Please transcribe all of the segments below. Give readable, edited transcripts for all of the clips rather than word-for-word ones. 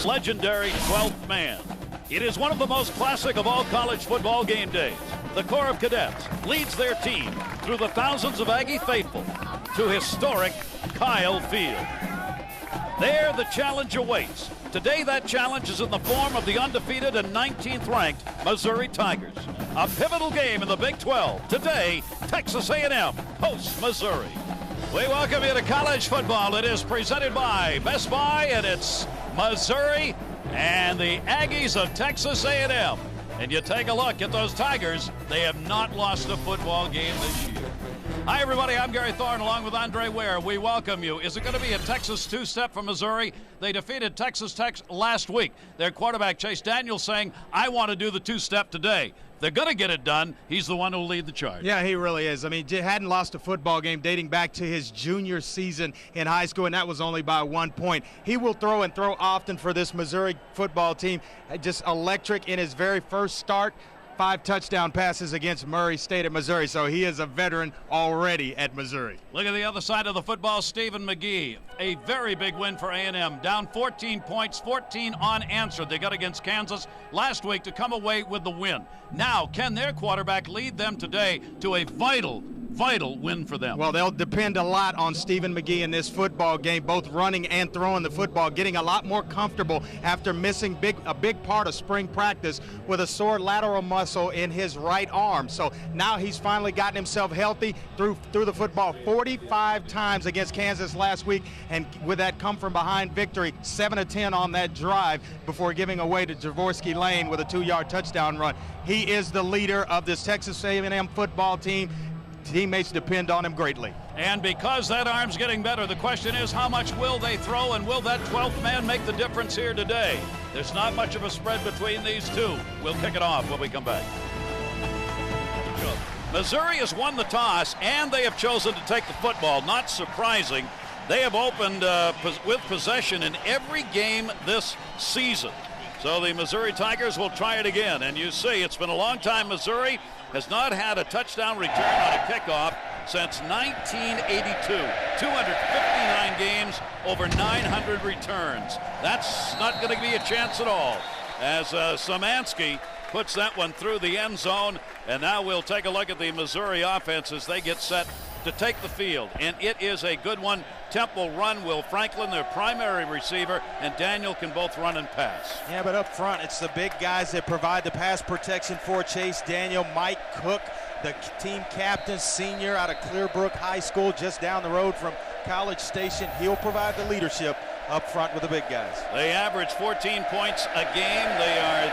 Tigers' legendary 12th man. It is one of the most classic of all college football game days. The Corps of Cadets leads their team through the thousands of Aggie faithful to historic Kyle Field. There, the challenge awaits. Today, that challenge is in the form of the undefeated and 19th ranked Missouri Tigers. A pivotal game in the Big 12. Today, Texas A&M hosts Missouri. We welcome you to college football. It is presented by Best Buy, and it's Missouri and the Aggies of Texas A&M. And you take a look at those Tigers. They have not lost a football game this year. Hi, everybody. I'm Gary Thorne along with Andre Ware. We welcome you. Is it going to be a Texas two-step for Missouri? They defeated Texas Tech last week. Their quarterback, Chase Daniel, saying, I want to do the two-step today. They're going to get it done. He's the one who will lead the charge. Yeah, he really is. I mean, he hadn't lost a football game dating back to his junior season in high school, and that was only by 1 point. He will throw and throw often for this Missouri football team. Just electric in his very first start. 5 touchdown passes against Murray State at Missouri, so he is a veteran already at Missouri. Look at the other side of the football, Stephen McGee. A very big win for A&M. Down 14 points, 14 unanswered. They got against Kansas last week to come away with the win. Now, can their quarterback lead them today to a vital win for them? Well, they'll depend a lot on Stephen McGee in this football game, both running and throwing the football, getting a lot more comfortable after missing a big part of spring practice with a sore lateral muscle in his right arm. So now he's finally gotten himself healthy, threw the football 45 times against Kansas last week, and with that come from behind victory, 7 of 10 on that drive before giving away to Jorvorskie Lane with a 2-yard touchdown run. He is the leader of this Texas A&M football team. Teammates depend on him greatly. And because that arm's getting better, the question is how much will they throw, and will that 12th man make the difference here today? There's not much of a spread between these two. We'll kick it off when we come back. Missouri has won the toss, and they have chosen to take the football. Not surprising. They have opened with possession in every game this season. So the Missouri Tigers will try it again. And you see, it's been a long time. Missouri has not had a touchdown return on a kickoff since 1982. 259 games, over 900 returns. That's not going to be a chance at all, as Szymanski puts that one through the end zone. And now we'll take a look at the Missouri offense as they get set to take the field. And it is a good one. Temple run, Will Franklin, their primary receiver, and Daniel can both run and pass. Yeah, but up front, it's the big guys that provide the pass protection for Chase Daniel. Mike Cook, the team captain, senior out of Clearbrook High School, just down the road from College Station. He'll provide the leadership up front with the big guys. They average 14 points a game. They are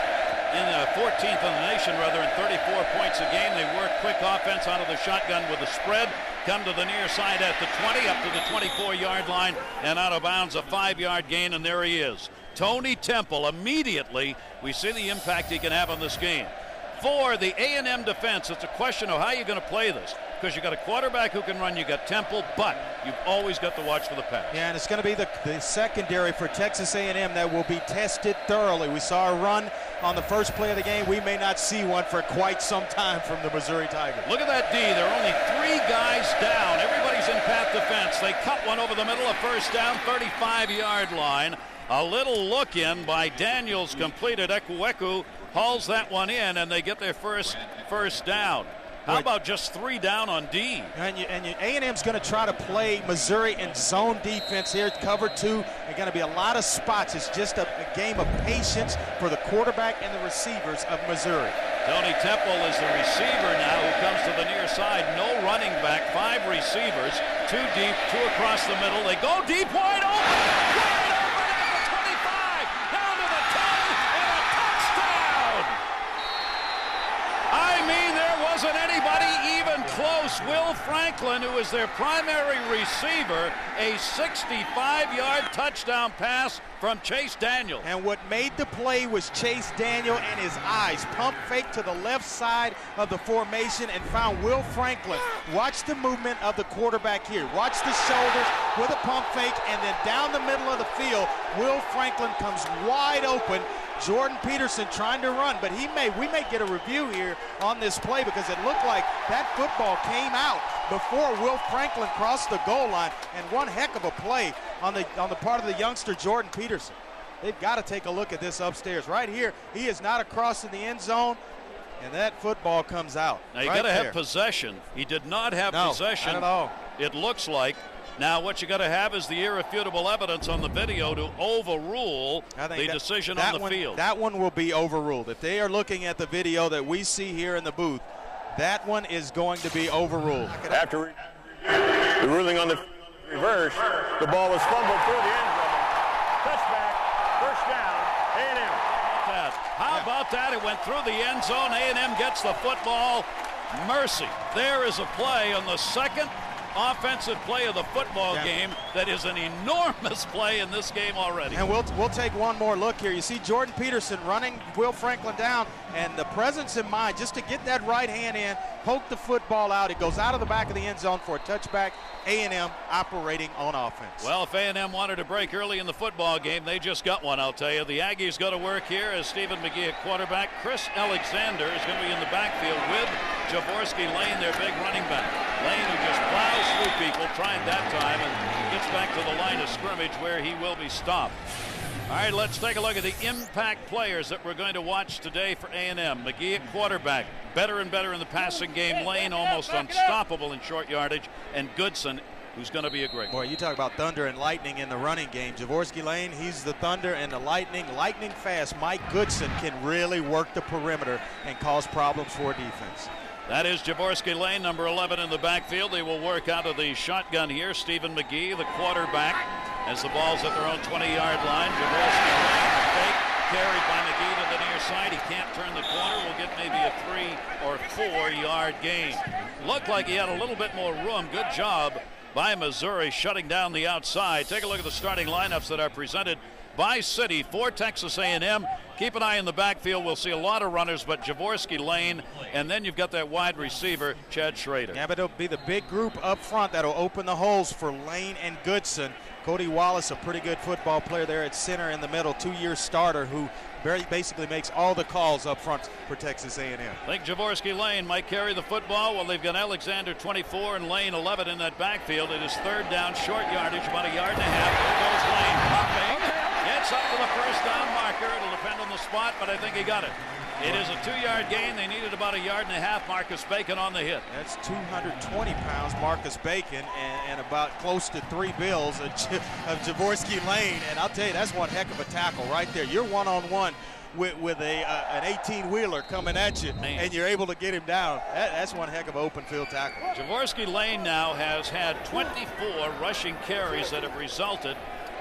in 14th in the nation, rather, in 34 points a game. They work quick offense out of the shotgun with a spread, come to the near side at the 20, up to the 24-yard line, and out of bounds, a 5-yard gain, and there he is. Tony Temple, immediately, we see the impact he can have on this game. For the A&M defense, it's a question of how you're going to play this, because you got a quarterback who can run, you got Temple, but you've always got to watch for the pass. Yeah, and it's going to be the secondary for Texas A&M that will be tested thoroughly. We saw a run on the first play of the game. We may not see one for quite some time from the Missouri Tigers. Look at that D. There are only 3 guys down. Everybody's in path defense. They cut one over the middle, a first down, 35-yard line. A little look in by Daniels completed. Ekweku hauls that one in, and they get their first down. How about just 3 down on D? And A&M's going to try to play Missouri in zone defense here. Cover 2. There are going to be a lot of spots. It's just a game of patience for the quarterback and the receivers of Missouri. Tony Temple is the receiver now who comes to the near side. No running back. 5 receivers. 2 deep, 2 across the middle. They go deep, wide open. Wide open at the 25. Down to the 10 and a touchdown. I mean, there wasn't anybody even close. Will Franklin, who is their primary receiver, a 65-yard touchdown pass from Chase Daniel. And what made the play was Chase Daniel and his eyes. Pump fake to the left side of the formation and found Will Franklin. Watch the movement of the quarterback here. Watch the shoulders with a pump fake, and then down the middle of the field, Will Franklin comes wide open. Jordan Peterson trying to run, but we may get a review here on this play because it looked like that football came out before Will Franklin crossed the goal line, and one heck of a play on the part of the youngster Jordan Peterson. They've got to take a look at this upstairs. Right here, he is not across in the end zone, and that football comes out. Now, you right got to there. have possession. He did not have possession. Not at all. It looks like. Now, what you got to have is the irrefutable evidence on the video to overrule the decision on the field. That one will be overruled. If they are looking at the video that we see here in the booth, that one is going to be overruled. After the ruling on the reverse, the ball was fumbled through the end zone. Touchback, first down, A&M. How about that? It went through the end zone. A&M gets the football. Mercy. There is a play on the second offensive play of the football game that is an enormous play in this game already. And we'll take one more look here. You see Jordan Peterson running Will Franklin down, and the presence in mind just to get that right hand in, poke the football out. It goes out of the back of the end zone for a touchback. A&M operating on offense. Well, if A&M wanted to break early in the football game, they just got one, I'll tell you. The Aggies go to work here as Stephen McGee at quarterback. Chris Alexander is going to be in the backfield with Jorvorskie Lane, their big running back. Lane, who just plows through people, trying that time and gets back to the line of scrimmage where he will be stopped. All right, let's take a look at the impact players that we're going to watch today for A&M. McGee at quarterback, better and better in the passing game. Lane almost unstoppable in short yardage, and Goodson, who's going to be a great boy. You talk about thunder and lightning in the running game. Jorvorskie Lane, he's the thunder and the lightning fast. Mike Goodson can really work the perimeter and cause problems for defense. That is Jorvorskie Lane, number 11 in the backfield. They will work out of the shotgun here. Stephen McGee, the quarterback, as the ball's at their own 20-yard line. Jorvorskie Lane, the fake, carried by McGee to the near side. He can't turn the corner. We'll get maybe a 3 or 4-yard gain. Looked like he had a little bit more room. Good job by Missouri shutting down the outside. Take a look at the starting lineups that are presented by City for Texas A&M. Keep an eye in the backfield. We'll see a lot of runners, but Jorvorskie Lane, and then you've got that wide receiver, Chad Schrader. Yeah, but it'll be the big group up front that'll open the holes for Lane and Goodson. Cody Wallace, a pretty good football player there at center in the middle, 2-year starter who basically makes all the calls up front for Texas A&M. I think Jorvorskie Lane might carry the football. Well, they've got Alexander 24 and Lane 11 in that backfield. It is third down, short yardage, about a yard and a half. There goes Lane, pumping. Gets up to the first down marker. It'll depend on the spot, but I think he got it. It is a 2-yard gain. They needed about a yard and a half. Marcus Bacon on the hit. That's 220 pounds, Marcus Bacon, and about close to 3 bills of Jorvorskie Lane. And I'll tell you, that's one heck of a tackle right there. You're one-on-one with an 18-wheeler coming at you, and you're able to get him down. That's one heck of an open field tackle. Jorvorskie Lane now has had 24 rushing carries that have resulted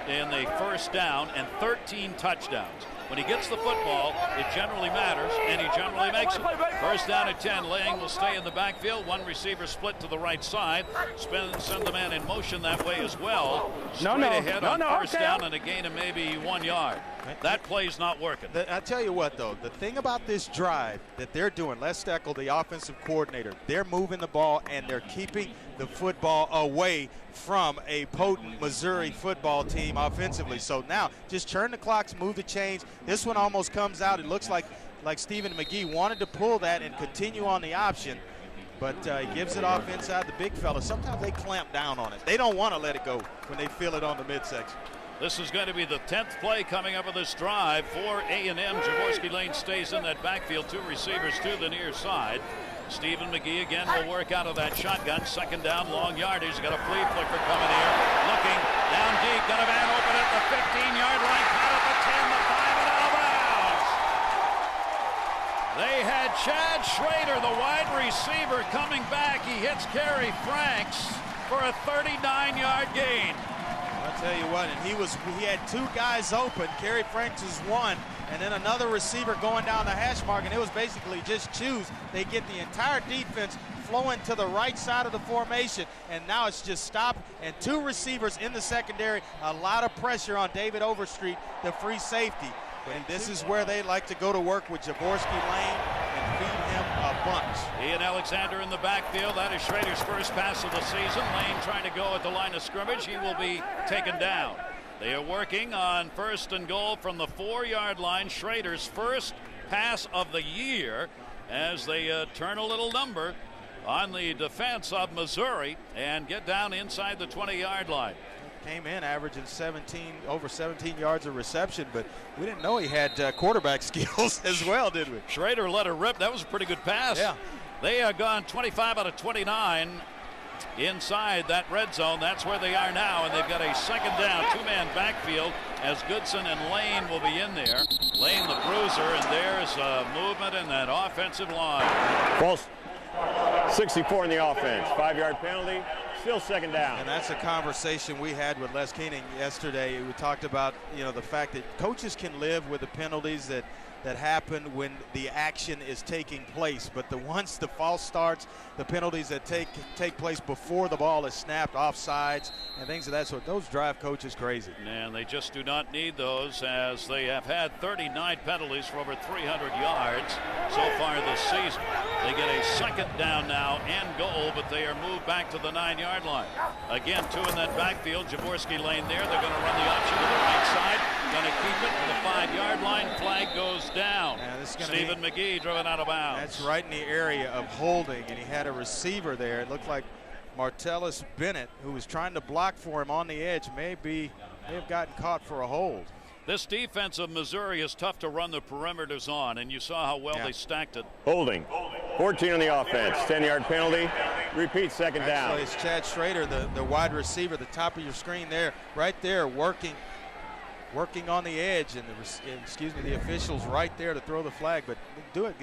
in a first down and 13 touchdowns. When he gets the football, it generally matters, and he generally makes it. First down at 10. Lang will stay in the backfield. One receiver split to the right side. Send the man in motion that way as well. Straight ahead on first down and a gain of maybe 1 yard. That play's not working. I tell you what, though, the thing about this drive that they're doing, Les Steckel, the offensive coordinator, they're moving the ball and they're keeping the football away from a potent Missouri football team offensively. So now just turn the clocks, move the chains. This one almost comes out. It looks like Stephen McGee wanted to pull that and continue on the option, but he gives it off inside the big fella. Sometimes they clamp down on it. They don't want to let it go when they feel it on the midsection. This is going to be the 10th play coming up of this drive for A&M. Jorvorskie Lane stays in that backfield. 2 receivers to the near side. Stephen McGee again will work out of that shotgun. Second down, long yardage. Got a flea flicker coming here. Looking down deep. Got a man open at the 15-yard line. Caught at the 10, the 5, and out of bounds. They had Chad Schrader, the wide receiver, coming back. He hits Kerry Franks for a 39-yard gain. I'll tell you what, and he had 2 guys open. Kerry Franks is one, and then another receiver going down the hash mark, and it was basically just choose. They get the entire defense flowing to the right side of the formation, and now it's just stop and 2 receivers in the secondary. A lot of pressure on David Overstreet, the free safety. And this is where they like to go to work with Jorvorskie Lane and feed him a bunch. He and Alexander in the backfield. That is Schrader's first pass of the season. Lane trying to go at the line of scrimmage. He will be taken down. They are working on first and goal from the 4-yard line. Schrader's first pass of the year as they turn a little number on the defense of Missouri and get down inside the 20-yard line. came in averaging over 17 yards of reception, but we didn't know he had quarterback skills as well, did we? Schrader let her rip. That was a pretty good pass. Yeah. They have gone 25 out of 29 inside that red zone. That's where they are now, and they've got a second down, two-man backfield as Goodson and Lane will be in there. Lane the bruiser, and there's movement in that offensive line. False 64 in the offense. 5-yard penalty. Still second down. And that's a conversation we had with Les Keening yesterday. We talked about, the fact that coaches can live with the penalties that happen when the action is taking place, but the false starts, the penalties that take place before the ball is snapped, offsides, and things of that sort, those drive coaches crazy. And they just do not need those, as they have had 39 penalties for over 300 yards so far this season. They get a second down now and goal, but they are moved back to the 9-yard line. Again, two in that backfield. Jorvorskie Lane there. They're going to run the option to the right side. Going to keep it to the 5-yard line. Flag goes down. Stephen McGee driven out of bounds. That's right in the area of holding, and he had a receiver there. It looked like Martellus Bennett, who was trying to block for him on the edge, may have gotten caught for a hold. This defense of Missouri is tough to run the perimeters on, and you saw how well they stacked it. Holding. 14 on the offense. 10-yard penalty. Repeat second down. Actually, it's Chad Schrader, the wide receiver, the top of your screen there, right there, working on the edge, and the officials right there to throw the flag. But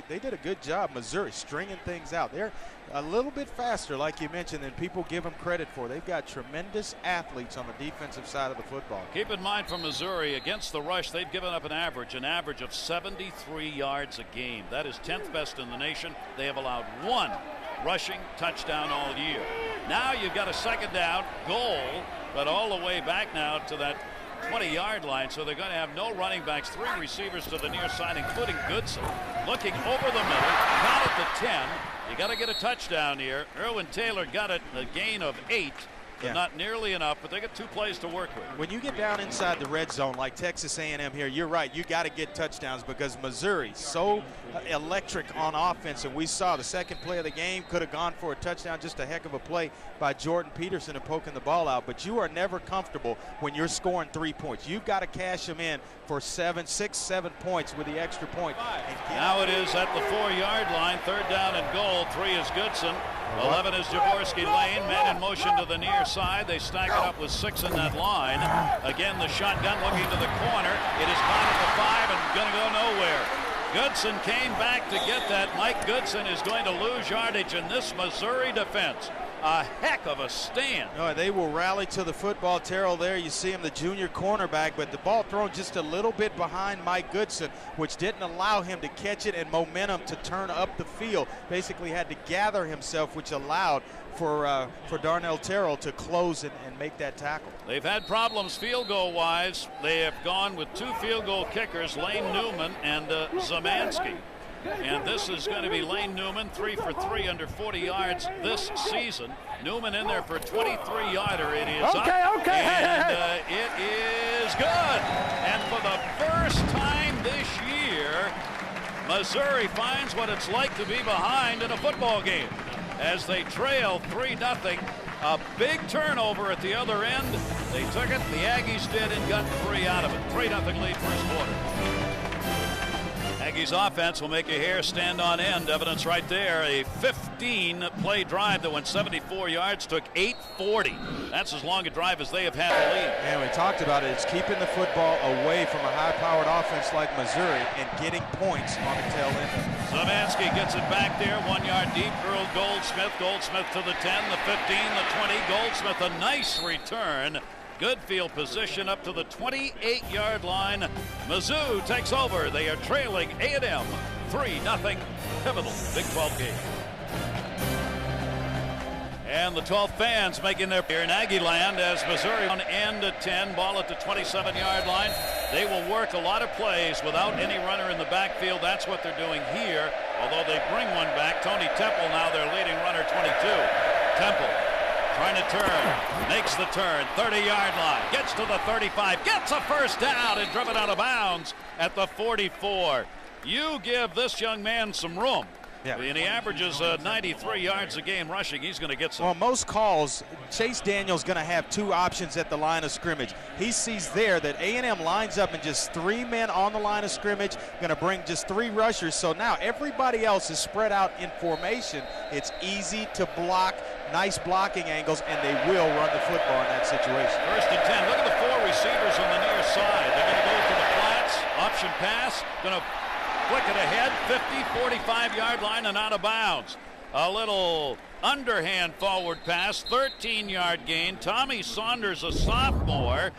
they did a good job. Missouri stringing things out. They're a little bit faster, like you mentioned, than people give them credit for. They've got tremendous athletes on the defensive side of the football. Keep in mind, for Missouri, against the rush, they've given up an average of 73 yards a game. That is 10th best in the nation. They have allowed one rushing touchdown all year. Now you've got a second down, goal, but all the way back now to that 20-yard line, so they're going to have no running backs, 3 receivers to the near side, including Goodson. Looking over the middle, got at the 10. You got to get a touchdown here. Irwin Taylor got it, a gain of 8. But not nearly enough, but they got 2 plays to work with. When you get down inside the red zone like Texas A&M here, you're right, you got to get touchdowns, because Missouri so electric on offense, and we saw the second play of the game could have gone for a touchdown. Just a heck of a play by Jordan Peterson and poking the ball out. But you are never comfortable when you're scoring 3 points. You've got to cash them in for 7 points with the extra point. Now it is at the 4-yard line, 3rd down and goal. 3 is Goodson. 11 is Jorvorskie Lane. Man in motion to the near side. They stack it up with 6 in that line. Again, the shotgun looking to the corner. It is caught at the 5 and going to go nowhere. Goodson came back to get that. Mike Goodson is going to lose yardage in this Missouri defense. A heck of a stand. No, they will rally to the football. Terrell there, you see him, the junior cornerback, but the ball thrown just a little bit behind Mike Goodson, which didn't allow him to catch it and momentum to turn up the field. Basically had to gather himself, which allowed for Darnell Terrell to close and make that tackle. They've had problems field goal wise. They have gone with 2 field goal kickers, Lane Newman and Zamansky. And this is going to be Lane Newman, 3 for 3 under 40 yards this season. Newman in there for a 23-yarder. It is and it is good. And for the first time this year, Missouri finds what it's like to be behind in a football game as they trail 3-0. A big turnover at the other end. They took it, the Aggies did, and got 3 out of it. 3-0 lead first quarter. Aggies offense will make your hair stand on end. Evidence right there. A 15-play drive that went 74 yards, took 8:40. That's as long a drive as they have had the lead. And we talked about it. It's keeping the football away from a high-powered offense like Missouri and getting points on the tail end. Zamansky gets it back there, 1 yard deep. Earl Goldsmith. Goldsmith to the 10, the 15, the 20. Goldsmith, a nice return. Good field position up to the 28-yard line. Mizzou takes over. They are trailing A&M 3-0. Pivotal Big 12 game. And the 12 fans making their here in Aggie land as Missouri on end at 10, ball at the 27-yard line. They will work a lot of plays without any runner in the backfield. That's what they're doing here, although they bring one back. Tony Temple now their leading runner, 22. Temple trying to turn, makes the turn, 30-yard line, gets to the 35, gets a first down and driven out of bounds at the 44. You give this young man some room. Yeah. And he averages 93 yards a game rushing. He's going to get some. On most calls, Chase Daniel's going to have two options at the line of scrimmage. He sees there that A&M lines up and just 3 men on the line of scrimmage, going to bring just 3 rushers. So now everybody else is spread out in formation. It's easy to block, nice blocking angles, and they will run the football in that situation. 1st and 10. Look at the 4 receivers on the near side. They're going to go to the flats, option pass, going to flick it ahead, 50, 45-yard line and out of bounds. A little underhand forward pass, 13-yard gain. Tommy Saunders, a sophomore,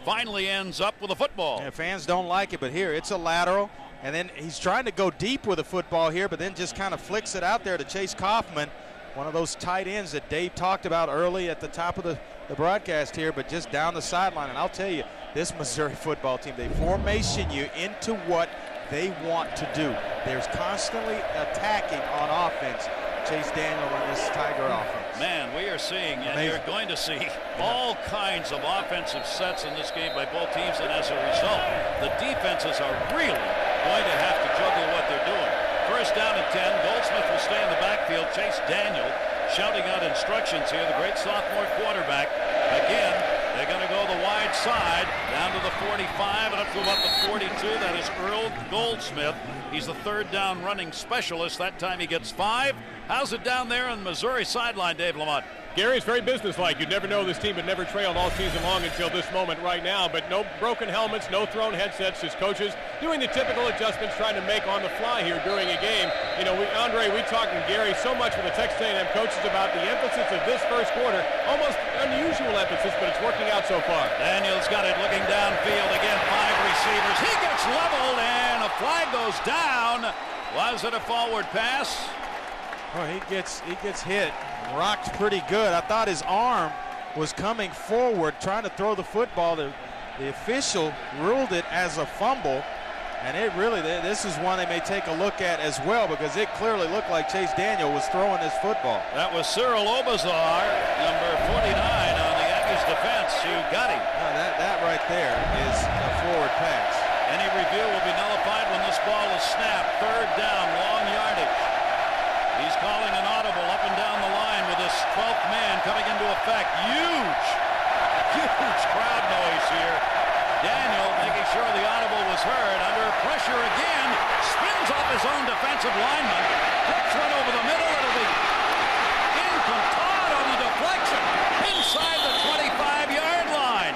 finally ends up with a football. Yeah, fans don't like it, but here it's a lateral, and then he's trying to go deep with a football here, but then just kind of flicks it out there to Chase Kaufman, one of those tight ends that Dave talked about early at the top of the broadcast here, but just down the sideline. And I'll tell you, this Missouri football team, they formation you into what they want to do. There's constantly attacking on offense. Chase Daniel and this Tiger offense. Man, we are seeing, and Amazing. you're going to see all kinds of offensive sets in this game by both teams, and as a result, the defenses are really going to have to juggle what they're doing. 1st down and 10. Goldsmith will stay in the backfield. Chase Daniel shouting out instructions here, the great sophomore quarterback. Again, they're going to go the wide side, down to the 45 and up to about the 42. That is Earl Goldsmith. He's the 3rd down running specialist. That time he gets 5. How's it down there on the Missouri sideline, Dave Lamont? Gary, it's very businesslike. You'd never know this team had never trailed all season long until this moment right now, but no broken helmets, no thrown headsets, just coaches doing the typical adjustments, trying to make on the fly here during a game. You know, Andre, we talked to Gary so much with the Texas A&M coaches about the emphasis of this first quarter, almost unusual emphasis, but it's working out so far. Daniel's got it looking downfield again, 5 receivers. He gets leveled and a flag goes down. Was it a forward pass? Well, he gets hit, rocked pretty good. I thought his arm was coming forward, trying to throw the football. The official ruled it as a fumble, and it really, this is one they may take a look at as well, because it clearly looked like Chase Daniel was throwing this football. That was Cyril Obazar, number 49 on the Aggies defense. You got him. That right there is a forward pass. Any review will be nullified when this ball is snapped. 3rd down, long yardage. He's calling an audible up and down the line with this 12th man coming into effect. Huge crowd noise here. Daniel making sure the audible was heard. Under pressure again. Spins off his own defensive lineman. Puts one over the middle. It'll be incomplete on the deflection. Inside the 25-yard line.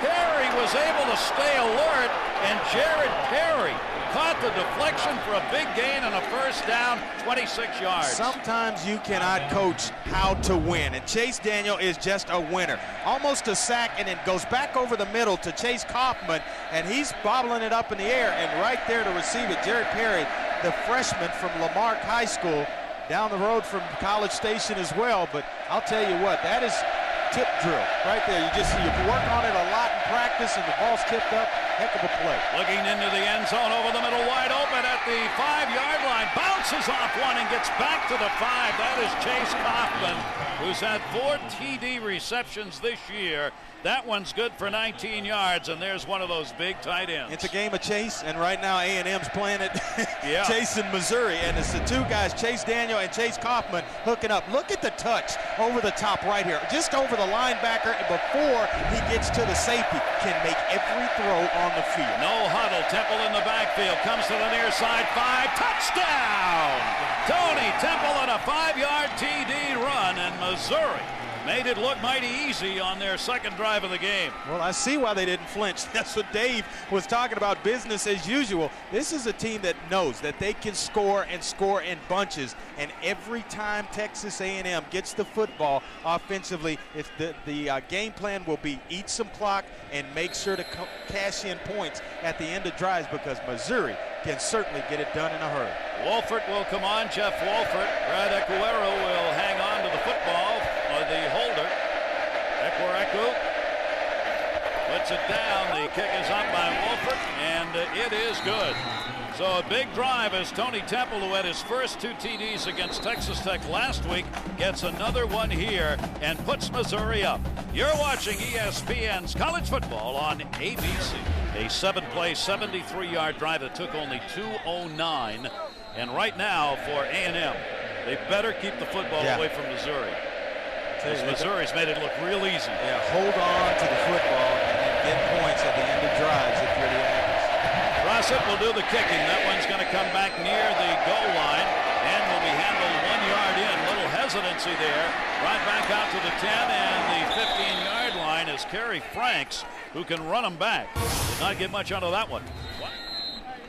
Perry was able to stay alert, and Jared Perry caught the deflection for a big gain and a 1st down, 26 yards. Sometimes you cannot coach how to win, and Chase Daniel is just a winner. Almost a sack, and then goes back over the middle to Chase Kaufman, and he's bobbling it up in the air, and right there to receive it, Jared Perry, the freshman from Lamarck High School, down the road from College Station as well. But I'll tell you what, that is tip drill right there. You work on it a lot in practice, and the ball's tipped up. Heck of a play. Looking into the end zone over the middle, wide open at the 5-yard line. Bounces off one and gets back to the 5. That is Chase Kaufman, who's had 4 TD receptions this year. That one's good for 19 yards, and there's one of those big tight ends. It's a game of chase, and right now A&M's playing it yeah. chasing Missouri, and it's the 2 guys, Chase Daniel and Chase Kaufman, hooking up. Look at the touch over the top right here, just over the linebacker, and before he gets to the safety, can make every throw on the field. No huddle. Temple in the backfield. Comes to the near side. 5. Touchdown! Tony Temple on a 5-yard TD run, and Missouri made it look mighty easy on their 2nd drive of the game. Well, I see why they didn't flinch. That's what Dave was talking about, business as usual. This is a team that knows that they can score and score in bunches, and every time Texas A&M gets the football offensively, if the game plan will be eat some clock and make sure to cash in points at the end of drives, because Missouri can certainly get it done in a hurry. Wolfert will come on, Jeff Wolfert. Brad Ecuero will hang on to the football, or the holder. Ecuero puts it down. The kick is up by Wolfert, and it is good. So a big drive as Tony Temple, who had his first 2 TDs against Texas Tech last week, gets another one here and puts Missouri up. You're watching ESPN's College Football on ABC. A 7-play, 73-yard drive that took only 2:09 And right now for A&M, they better keep the football away from Missouri. Because Missouri's made it look real easy. Yeah, hold on to the football and then get points at the end of drives if you're the Aggies. Rossett will do the kicking. That one's going to come back near the goal line and will be handled 1 yard in. Little hesitancy there. Right back out to the 10 and the 15-yard line is Kerry Franks, who can run them back. Did not get much out of that one.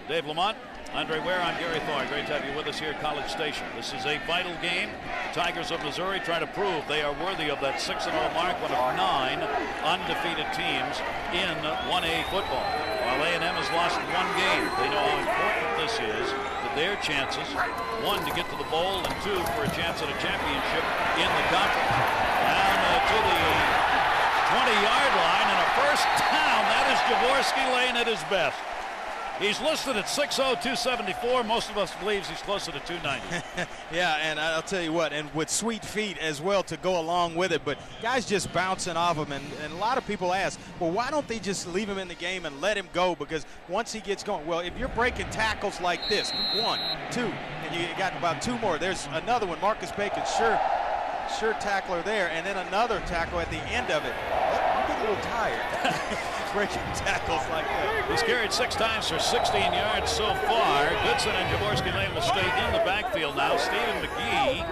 Dave Lamont, Andre Ware, I'm Gary Thorne. Great to have you with us here at College Station. This is a vital game. The Tigers of Missouri trying to prove they are worthy of that 6-0 mark, one of 9 undefeated teams in 1A football. While A&M has lost 1 game, they know how important this is to their chances. 1, to get to the bowl, and 2, for a chance at a championship in the conference. Down to the 20-yard line and a first down. That is Jorvorskie Lane at his best. He's listed at 6'0", 274. Most of us believes he's closer to 290. Yeah, and I'll tell you what, and with sweet feet as well to go along with it, but guys just bouncing off him, and a lot of people ask, well, why don't they just leave him in the game and let him go? Because once he gets going, well, if you're breaking tackles like this, 1, 2, and you got about 2 more, there's another one, Marcus Bacon, sure tackler there, and then another tackle at the end of it. You get a little tired breaking tackles like that. He's carried 6 times for 16 yards so far. Goodson and Jorvorskie Lane will stay in the backfield now. Stephen McGee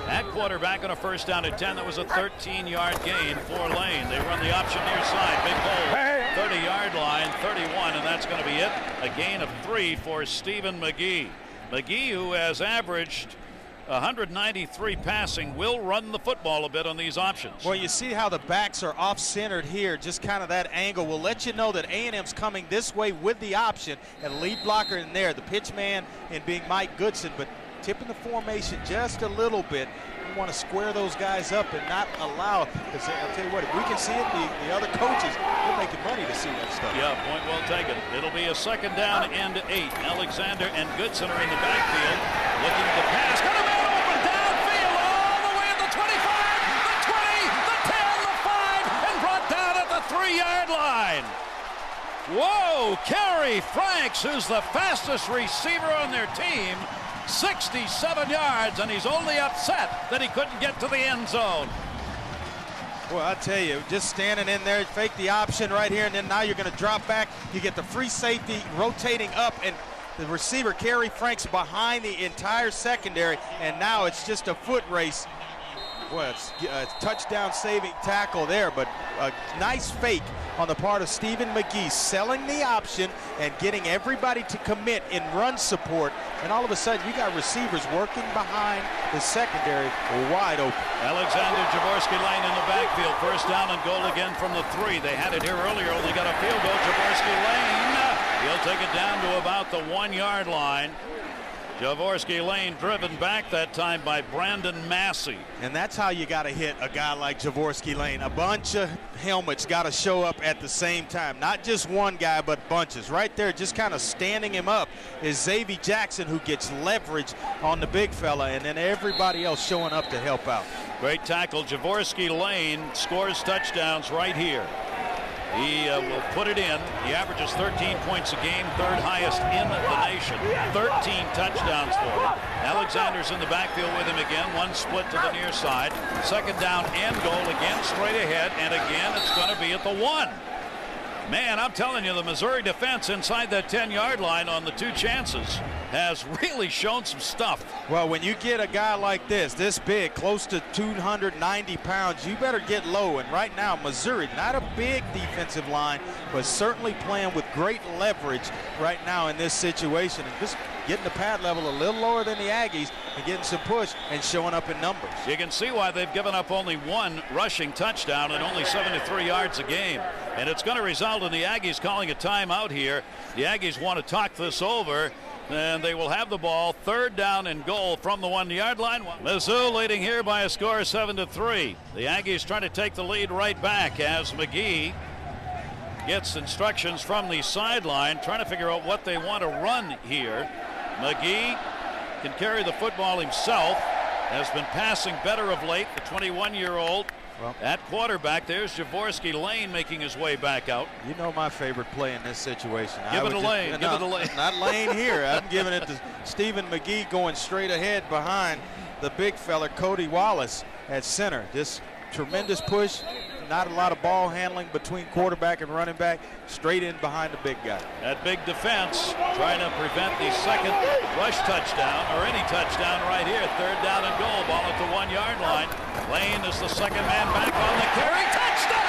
at quarterback on a first down at 10. That was a 13-yard gain for Lane. They run the option near side. Big hole, 30-yard line, 31, and that's going to be it. A gain of 3 for Stephen McGee. McGee, who has averaged 193 passing, will run the football a bit on these options. Well, you see how the backs are off-centered here, just kind of that angle will let you know that A&M's coming this way with the option, and lead blocker in there, the pitch man in being Mike Goodson, but tipping the formation just a little bit. We want to square those guys up and not allow, because I'll tell you what, if we can see it, the other coaches, they're making money to see that stuff. Yeah, point well taken. It'll be a second down and 8. Alexander and Goodson are in the backfield, looking to pass. Got a man open downfield all the way at the 25, the 20, the 10, the 5, and brought down at the 3-yard line. Whoa, Kerry Franks, who's the fastest receiver on their team, 67 yards, and he's only upset that he couldn't get to the end zone. Well, I tell you, just standing in there, fake the option right here, and then now you're going to drop back. You get the free safety rotating up, and the receiver, Kerry Franks, behind the entire secondary, and now it's just a foot race. Well, it's a touchdown saving tackle there, but a nice fake on the part of Stephen McGee, selling the option and getting everybody to commit in run support. And all of a sudden, you got receivers working behind the secondary wide open. Alexander Jorvorskie Lane in the backfield. First down and goal again from the 3. They had it here earlier, only got a field goal. Jorvorskie Lane, he'll take it down to about the 1-yard line. Jorvorskie Lane driven back that time by Brandon Massey. And that's how you got to hit a guy like Jorvorskie Lane. A bunch of helmets got to show up at the same time. Not just one guy, but bunches. Right there, just kind of standing him up is Xavier Jackson, who gets leverage on the big fella, and then everybody else showing up to help out. Great tackle. Jorvorskie Lane scores touchdowns right here. He will put it in. He averages 13 points a game, 3rd highest in the nation. 13 touchdowns for him. Alexander's in the backfield with him again. 1 split to the near side. Second down and goal again, straight ahead. And again, it's going to be at the 1. Man, I'm telling you, the Missouri defense inside that 10-yard line on the 2 chances has really shown some stuff. Well, when you get a guy like this big, close to 290 pounds, you better get low. And right now, Missouri, not a big defensive line, but certainly playing with great leverage right now in this situation. And just getting the pad level a little lower than the Aggies and getting some push and showing up in numbers. You can see why they've given up only 1 rushing touchdown and only 73 yards a game. And it's going to result in the Aggies calling a timeout here. The Aggies want to talk this over, and they will have the ball. 3rd down and goal from the 1-yard line. Mizzou leading here by a score of 7-3. The Aggies trying to take the lead right back as McGee gets instructions from the sideline, trying to figure out what they want to run here. McGee can carry the football himself, has been passing better of late, the 21-year-old Well, at quarterback, there's Jorvorskie. Lane making his way back out. You know my favorite play in this situation. Give it to Lane. Give it to Lane. Not Lane here. I'm giving it to Stephen McGee going straight ahead behind the big fella, Cody Wallace, at center. Just tremendous push. Not a lot of ball handling between quarterback and running back. Straight in behind the big guy. That big defense trying to prevent the second rush touchdown or any touchdown right here. Third down and goal. Ball at the 1 yard line. Lane is the second man back on the carry. Touchdown!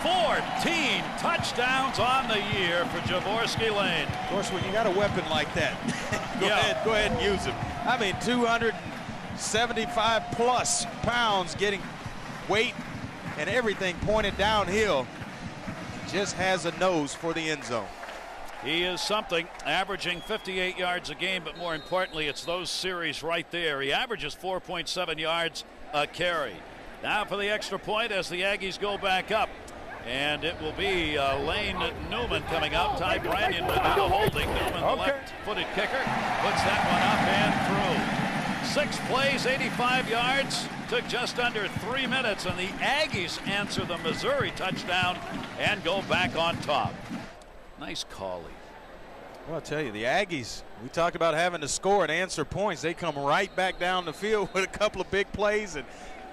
14 touchdowns on the year for Jorvorskie Lane. Of course, when you got a weapon like that, go ahead and use him. I mean, 275 plus pounds, getting weight and everything pointed downhill. Just has a nose for the end zone. He is something, averaging 58 yards a game, but more importantly, it's those series right there. He averages 4.7 yards a carry. Now for the extra point as the Aggies go back up. And it will be Lane Newman coming out. Ty Brannion will do the holding. Newman, the left-footed kicker, puts that one up and through. 6 plays, 85 yards. Took just under 3 minutes, and the Aggies answer the Missouri touchdown and go back on top. Nice calling. Well, I'll tell you, the Aggies, we talked about having to score and answer points. They come right back down the field with a couple of big plays, and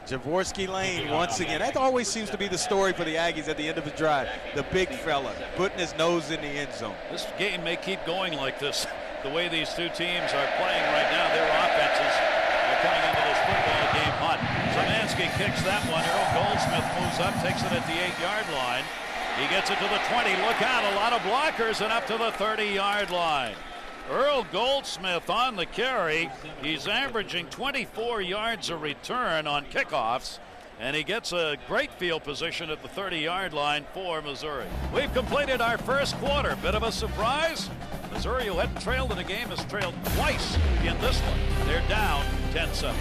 Jorvorskie Lane once again. That always seems to be the story for the Aggies at the end of the drive. The big fella putting his nose in the end zone. This game may keep going like this. The way these two teams are playing right now, their offenses are coming into this football game hot. Szymanski kicks that one. Earl Goldsmith moves up, takes it at the 8 yard line. He gets it to the 20. Look out, a lot of blockers, and up to the 30 yard line. Earl Goldsmith on the carry. He's averaging 24 yards a return on kickoffs, and he gets a great field position at the 30 yard line for Missouri. We've completed our first quarter. Bit of a surprise. Missouri, who hadn't trailed in a game, has trailed twice in this one. They're down 10-7.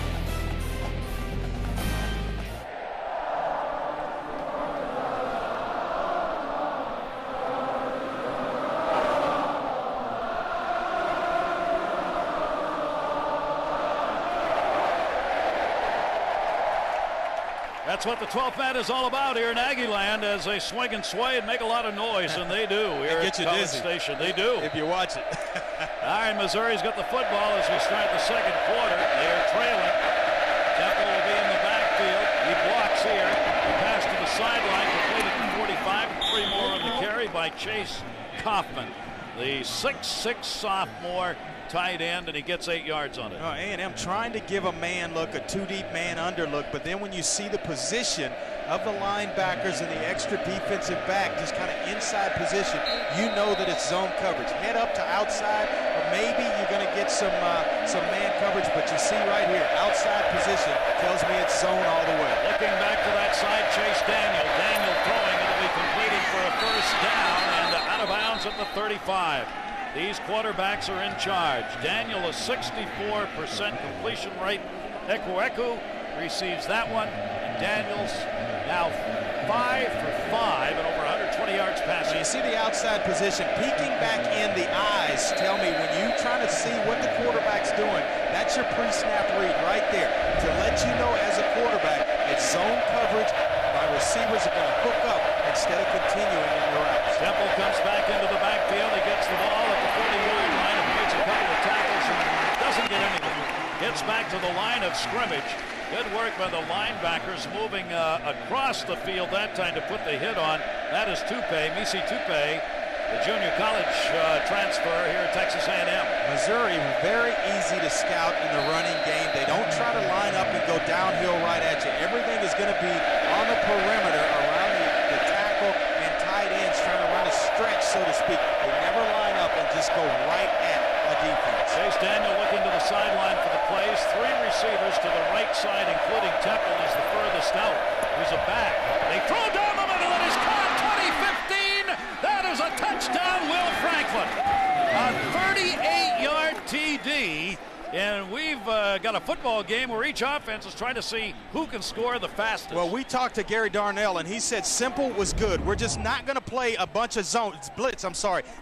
That's what the 12th man is all about here in Aggie land, as they swing and sway and make a lot of noise, and they do here at College Station. They do. If you watch it. All right, Missouri's got the football as we start the second quarter. They are trailing. Temple will be in the backfield. He blocks here. The pass to the sideline, completed to 45. 3 more on the carry by Chase Kaufman, the 6'6" sophomore tight end, and he gets 8 yards on it. A&M trying to give a man look, a 2-deep man under look, but then when you see the position of the linebackers and the extra defensive back, just kind of inside position, you know that it's zone coverage. Head up to outside, or maybe you're going to get some man coverage, but you see right here, outside position tells me it's zone all the way. Looking back to that side, Chase Daniel. Daniel throwing, it'll be completed for a first down and out of bounds at the 35. These quarterbacks are in charge. Daniel, a 64% completion rate. Ekweku receives that one. And Daniel's now 5 for 5 and over 120 yards passing. You see the outside position peeking back in the eyes. Tell me, when you're trying to see what the quarterback's doing, that's your pre-snap read right there. To let you know as a quarterback, it's zone coverage. My receivers are going to hook up instead of continuing in the routes. Temple comes back into the backfield. He gets the ball at the 40-yard line and makes a couple of tackles and doesn't get anything. Gets back to the line of scrimmage. Good work by the linebackers moving across the field that time to put the hit on. That is Misi Tupe, the junior college transfer here at Texas A&M. Missouri, very easy to scout in the running game. They don't try to line up and go downhill right at you. Everything is going to be on the perimeter around the tackle and tight ends, trying to run a stretch, so to speak. They never line up and just go right at a defense. Chase Daniel looking to the sideline for the plays. 3 receivers to the right side, including Temple, is the furthest out. He's a back. They throw down the middle. It is caught. 20-15. That is a touchdown, Will Franklin. A 38-yard TD And we've got a football game where each offense is trying to see who can score the fastest. Well, we talked to Gary Darnell, and he said simple was good. We're just not going to play a bunch of blitz.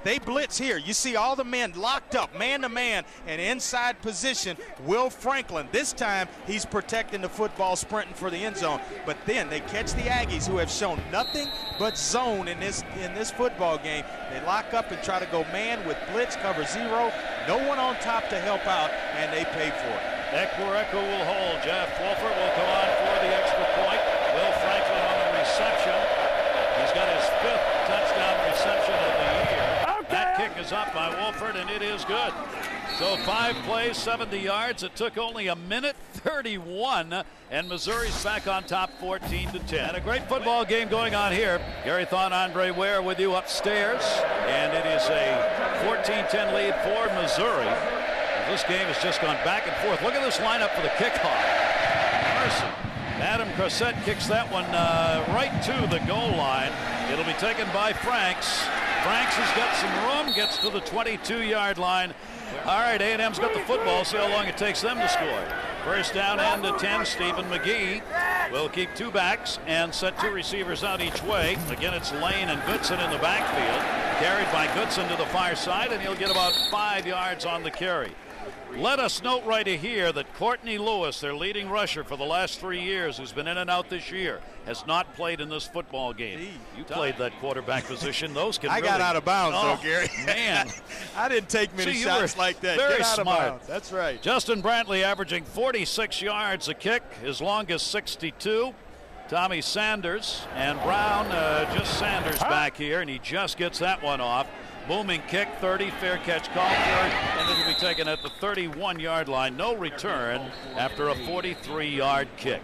They blitz here. You see all the men locked up, man-to-man, and inside position. Will Franklin, this time he's protecting the football, sprinting for the end zone. But then they catch the Aggies, who have shown nothing but zone in this football game. They lock up and try to go man with blitz, cover zero. No one on top to help out, and they pay for it. Ekwereko will hold. Jeff Wolford will come on for the extra point. Will Franklin on the reception. He's got his 5th touchdown reception of the year. That kick is up by Wolford, and it is good. So 5 plays, 70 yards. It took only a minute 31, and Missouri's back on top 14-10. And a great football game going on here. Gary Thon, Andre Ware with you upstairs, and it is a 14-10 lead for Missouri. This game has just gone back and forth. Look at this lineup for the kickoff. Mercy. Adam Crossett kicks that one right to the goal line. It'll be taken by Franks. Franks has got some room, gets to the 22-yard line. All right, A&M's got the football. See how long it takes them to score. First down and to 10. Stephen McGee will keep 2 backs and set 2 receivers out each way. Again, it's Lane and Goodson in the backfield. Carried by Goodson to the far side, and he'll get about 5 yards on the carry. Let us note right here that Courtney Lewis, their leading rusher for the last 3 years, who's been in and out this year, has not played in this football game. You played that quarterback position. Those can I got out of bounds, though, Gary. Man. I didn't take many shots like that. Very Get out smart. of bounds. That's right. Justin Brantley averaging 46 yards a kick, his longest 62. Tommy Sanders and Brown, just Sanders back here, and he just gets that one off. Booming kick, 30, fair catch call for it, and it'll be taken at the 31-yard line. No return after a 43-yard kick.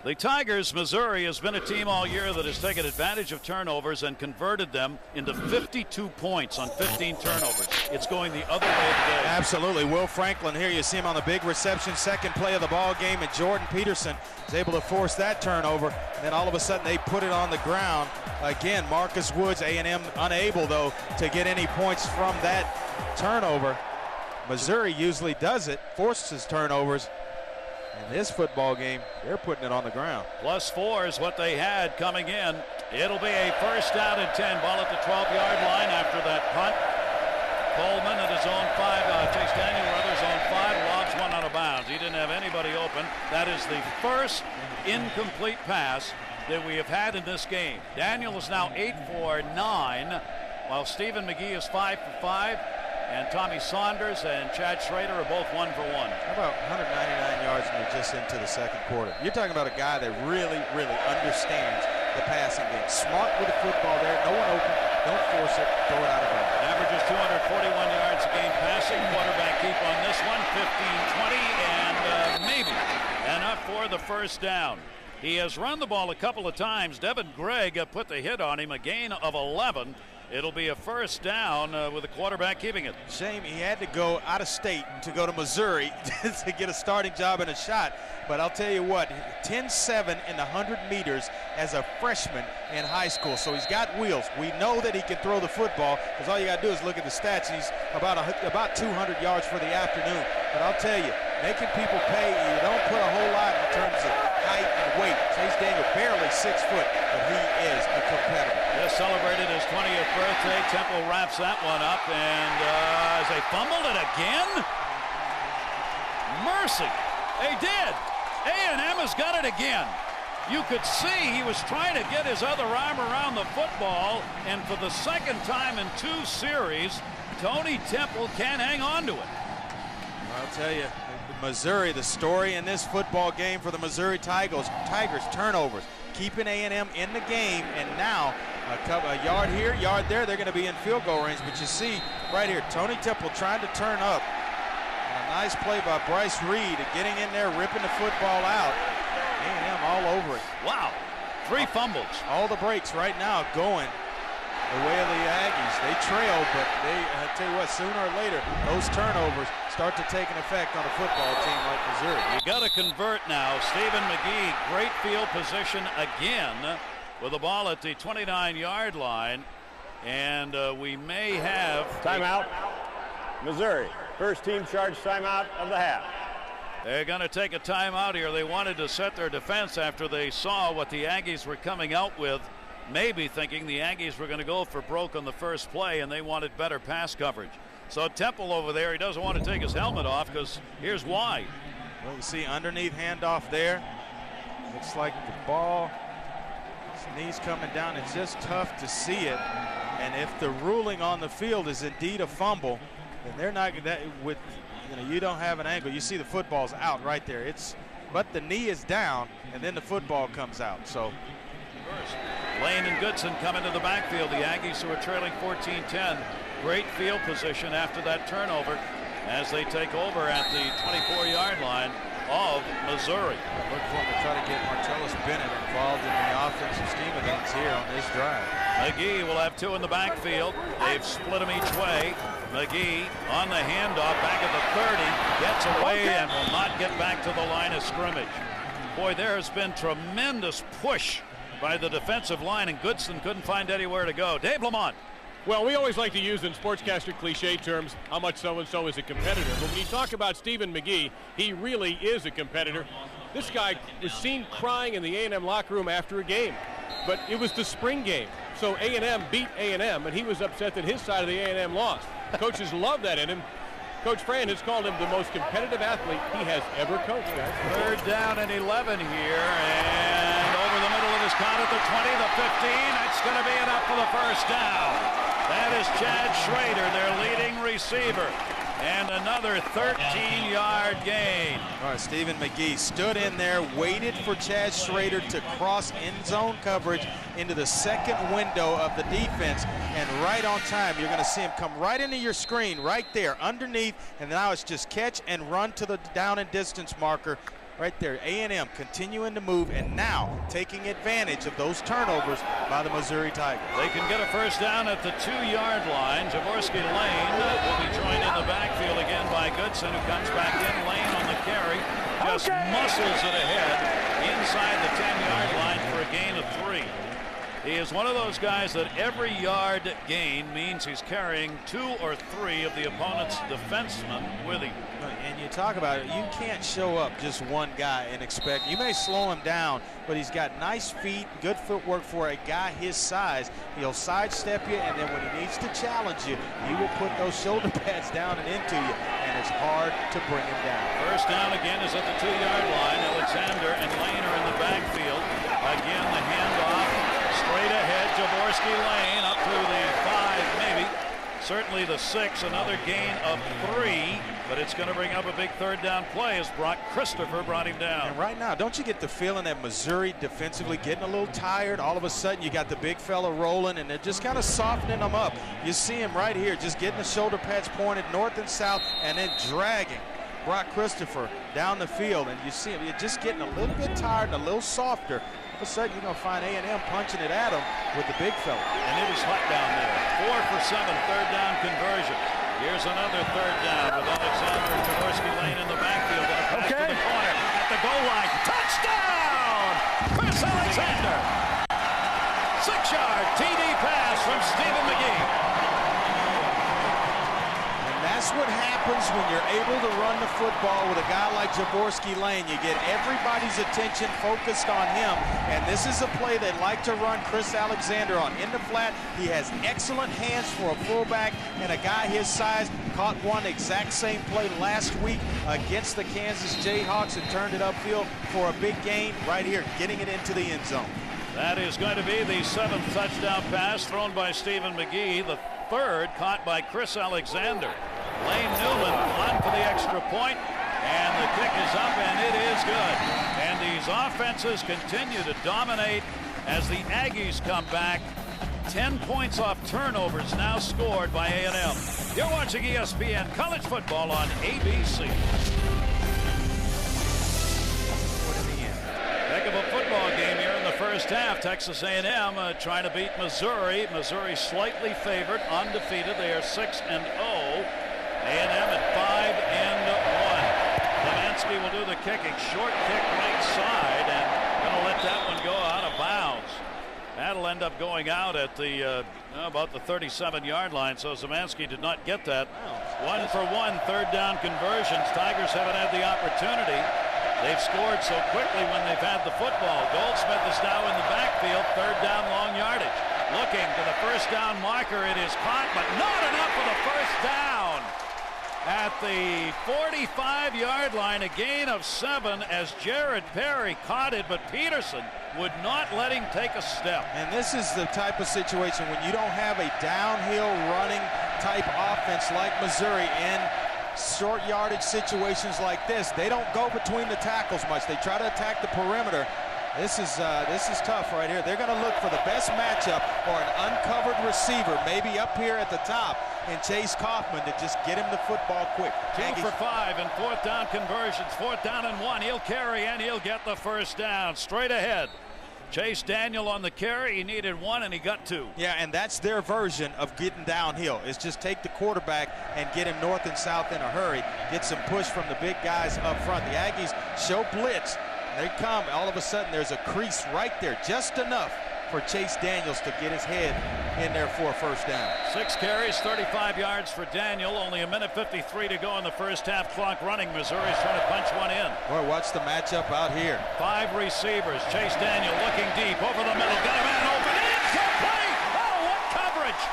The Tigers, Missouri, has been a team all year that has taken advantage of turnovers and converted them into 52 points on 15 turnovers. It's going the other way today. Absolutely. Will Franklin here, you see him on the big reception, second play of the ball game, and Jordan Peterson is able to force that turnover, and then all of a sudden they put it on the ground. Again, Marcus Woods, A&M unable, though, to get any points from that turnover. Missouri usually does it, forces turnovers. In this football game, they're putting it on the ground. +4 is what they had coming in. It'll be a first down and 10. Ball at the 12-yard line after that punt. Coleman at his own 5, Chase Daniel Ruthers own 5, lobs one out of bounds. He didn't have anybody open. That is the first incomplete pass that we have had in this game. Daniel is now 8 for 9, while Stephen McGee is 5 for 5. And Tommy Saunders and Chad Schrader are both 1 for 1. How about 199 yards and you're just into the second quarter? You're talking about a guy that really, really understands the passing game. Smart with the football there. No one open. Don't force it. Throw it out of bounds. Averages 241 yards a game passing. Quarterback keep on this one. 15-20 and maybe enough for the first down. He has run the ball a couple of times. Devin Gregg put the hit on him. A gain of 11. It'll be a first down with the quarterback keeping it. Shame he had to go out of state to go to Missouri to get a starting job and a shot. But I'll tell you what, 10-7 in the 100 meters as a freshman in high school. So he's got wheels. We know that he can throw the football because all you got to do is look at the stats. He's about 200 yards for the afternoon. But I'll tell you, making people pay, you don't put a whole lot in terms of height and weight. Chase Daniel barely 6 foot, but he is a competitor. Just celebrated his 20th birthday. Temple wraps that one up, and as they fumbled it again. Mercy. They did. A&M has got it again. You could see he was trying to get his other arm around the football, and for the second time in 2 series, Tony Temple can't hang on to it. I'll tell you, Missouri, the story in this football game for the Missouri Tigers, turnovers, keeping A&M in the game, and now a yard here, yard there, they're going to be in field goal range. But you see right here, Tony Temple trying to turn up. And a nice play by Bryce Reed, getting in there, ripping the football out. A&M all over it. Wow, 3 fumbles. All the breaks right now going the way of the Aggies. They trail, but I tell you what, sooner or later, those turnovers start to take an effect on a football team like Missouri. You got to convert now. Stephen McGee, great field position again with the ball at the 29-yard line. And we may have... Timeout, Missouri. First team charge timeout of the half. They're going to take a timeout here. They wanted to set their defense after they saw what the Aggies were coming out with, maybe thinking the Aggies were going to go for broke on the first play, and they wanted better pass coverage. So Temple over there, he doesn't want to take his helmet off because here's why. Well, you see underneath handoff there. Looks like the ball, his knees coming down. It's just tough to see it. And if the ruling on the field is indeed a fumble, then they're not that with, you don't have an angle. You see the football's out right there. But the knee is down, and then the football comes out. So first, Lane and Goodson come into the backfield. The Aggies, who are trailing 14-10, great field position after that turnover as they take over at the 24-yard line of Missouri. Look for him to try to get Martellus Bennett involved in the offensive scheme of things here on this drive. McGee will have two in the backfield. They've split them each way. McGee on the handoff back at the 30, gets away and will not get back to the line of scrimmage. Boy, there has been tremendous push by the defensive line, and Goodson couldn't find anywhere to go. Dave Lamont. Well, we always like to use in sportscaster cliche terms how much so-and-so is a competitor. But when you talk about Stephen McGee, he really is a competitor. This guy was seen crying in the A&M locker room after a game. But it was the spring game. So A&M beat A&M, and he was upset that his side of the A&M lost. Coaches love that in him. Coach Fran has called him the most competitive athlete he has ever coached, guys. Third down and 11 here, and over the middle of his count at the 20, the 15. That's going to be enough for the first down. That is Chad Schrader, their leading receiver. And another 13-yard gain. All right, Stephen McGee stood in there, waited for Chad Schrader to cross end zone coverage into the second window of the defense, and right on time, you're going to see him come right into your screen right there underneath, and now it's just catch and run to the down and distance marker. Right there, A&M continuing to move and now taking advantage of those turnovers by the Missouri Tigers. They can get a first down at the 2-yard line. Jorvorskie Lane will be joined in the backfield again by Goodson, who comes back in. Lane on the carry, just muscles it ahead inside the 10-yard line for a gain of 3. He is one of those guys that every yard gain means he's carrying 2 or 3 of the opponent's defensemen with him. And you talk about it, you can't show up just one guy and expect, you may slow him down, but he's got nice feet, good footwork for a guy his size. He'll sidestep you, and then when he needs to challenge you, he will put those shoulder pads down and into you, and it's hard to bring him down. First down again is at the 2-yard line. Alexander and Lane are in the backfield. Again, the handoff. Straight ahead, Jorvorskie Lane up to the 5, maybe. Certainly the 6, another gain of 3, but it's going to bring up a big third down play as Brock Christopher brought him down. And right now, don't you get the feeling that Missouri defensively getting a little tired? All of a sudden, you got the big fella rolling, and they're just kind of softening them up. You see him right here, just getting the shoulder pads pointed north and south, and then dragging Brock Christopher down the field. And you see him, you're just getting a little bit tired and a little softer. All of a sudden, you're going to find A&M punching it at him with the big fella. And it is hot down there. 4 for 7, third down conversion. Here's another third down with Alexander and Jorvorskie Lane in the backfield. And a pass to the corner at the goal line. Touchdown! Chris Alexander. 6-yard TD pass from Stephen McGee. That's what happens when you're able to run the football with a guy like Jorvorskie Lane. You get everybody's attention focused on him, and this is a play they like to run Chris Alexander on. In the flat, he has excellent hands for a fullback, and a guy his size caught one exact same play last week against the Kansas Jayhawks and turned it upfield for a big gain right here, getting it into the end zone. That is going to be the 7th touchdown pass thrown by Stephen McGee, the 3rd caught by Chris Alexander. Lane Newman on for the extra point, and the kick is up, and it is good. And these offenses continue to dominate as the Aggies come back. 10 points off turnovers now scored by A&M. You're watching ESPN College Football on ABC. Heck of a football game here in the first half. Texas A&M trying to beat Missouri. Missouri slightly favored, undefeated. They are 6-0. A&M at 5-1. Zemansky will do the kicking. Short kick right side, and going to let that one go out of bounds. That'll end up going out at the about the 37-yard line, so Zemansky did not get that. 1-for-1 third down conversions. Tigers haven't had the opportunity. They've scored so quickly when they've had the football. Goldsmith is now in the backfield, third down, long yardage. Looking to the first down marker. It is caught, but not enough for the first down. At the 45-yard line, a gain of 7 as Jared Perry caught it, but Peterson would not let him take a step. And this is the type of situation when you don't have a downhill running type offense like Missouri in short yardage situations like this. They don't go between the tackles much. They try to attack the perimeter. This is tough right here. They're going to look for the best matchup or an uncovered receiver, maybe up here at the top, and Chase Kaufman to just get him the football quick. 2 for 5 in fourth down conversions. 4th down and 1. He'll carry and he'll get the first down. Straight ahead. Chase Daniel on the carry. He needed 1 and he got 2. Yeah, and that's their version of getting downhill. Is just take the quarterback and get him north and south in a hurry. Get some push from the big guys up front. The Aggies show blitz. They come. All of a sudden, there's a crease right there, just enough for Chase Daniels to get his head in there for a first down. 6 carries, 35 yards for Daniel. Only a minute 53 to go in the first half. Clock running. Missouri's trying to punch one in. Boy, watch the matchup out here. 5 receivers. Chase Daniel looking deep over the middle. Got a man open. Incomplete! Oh, what coverage!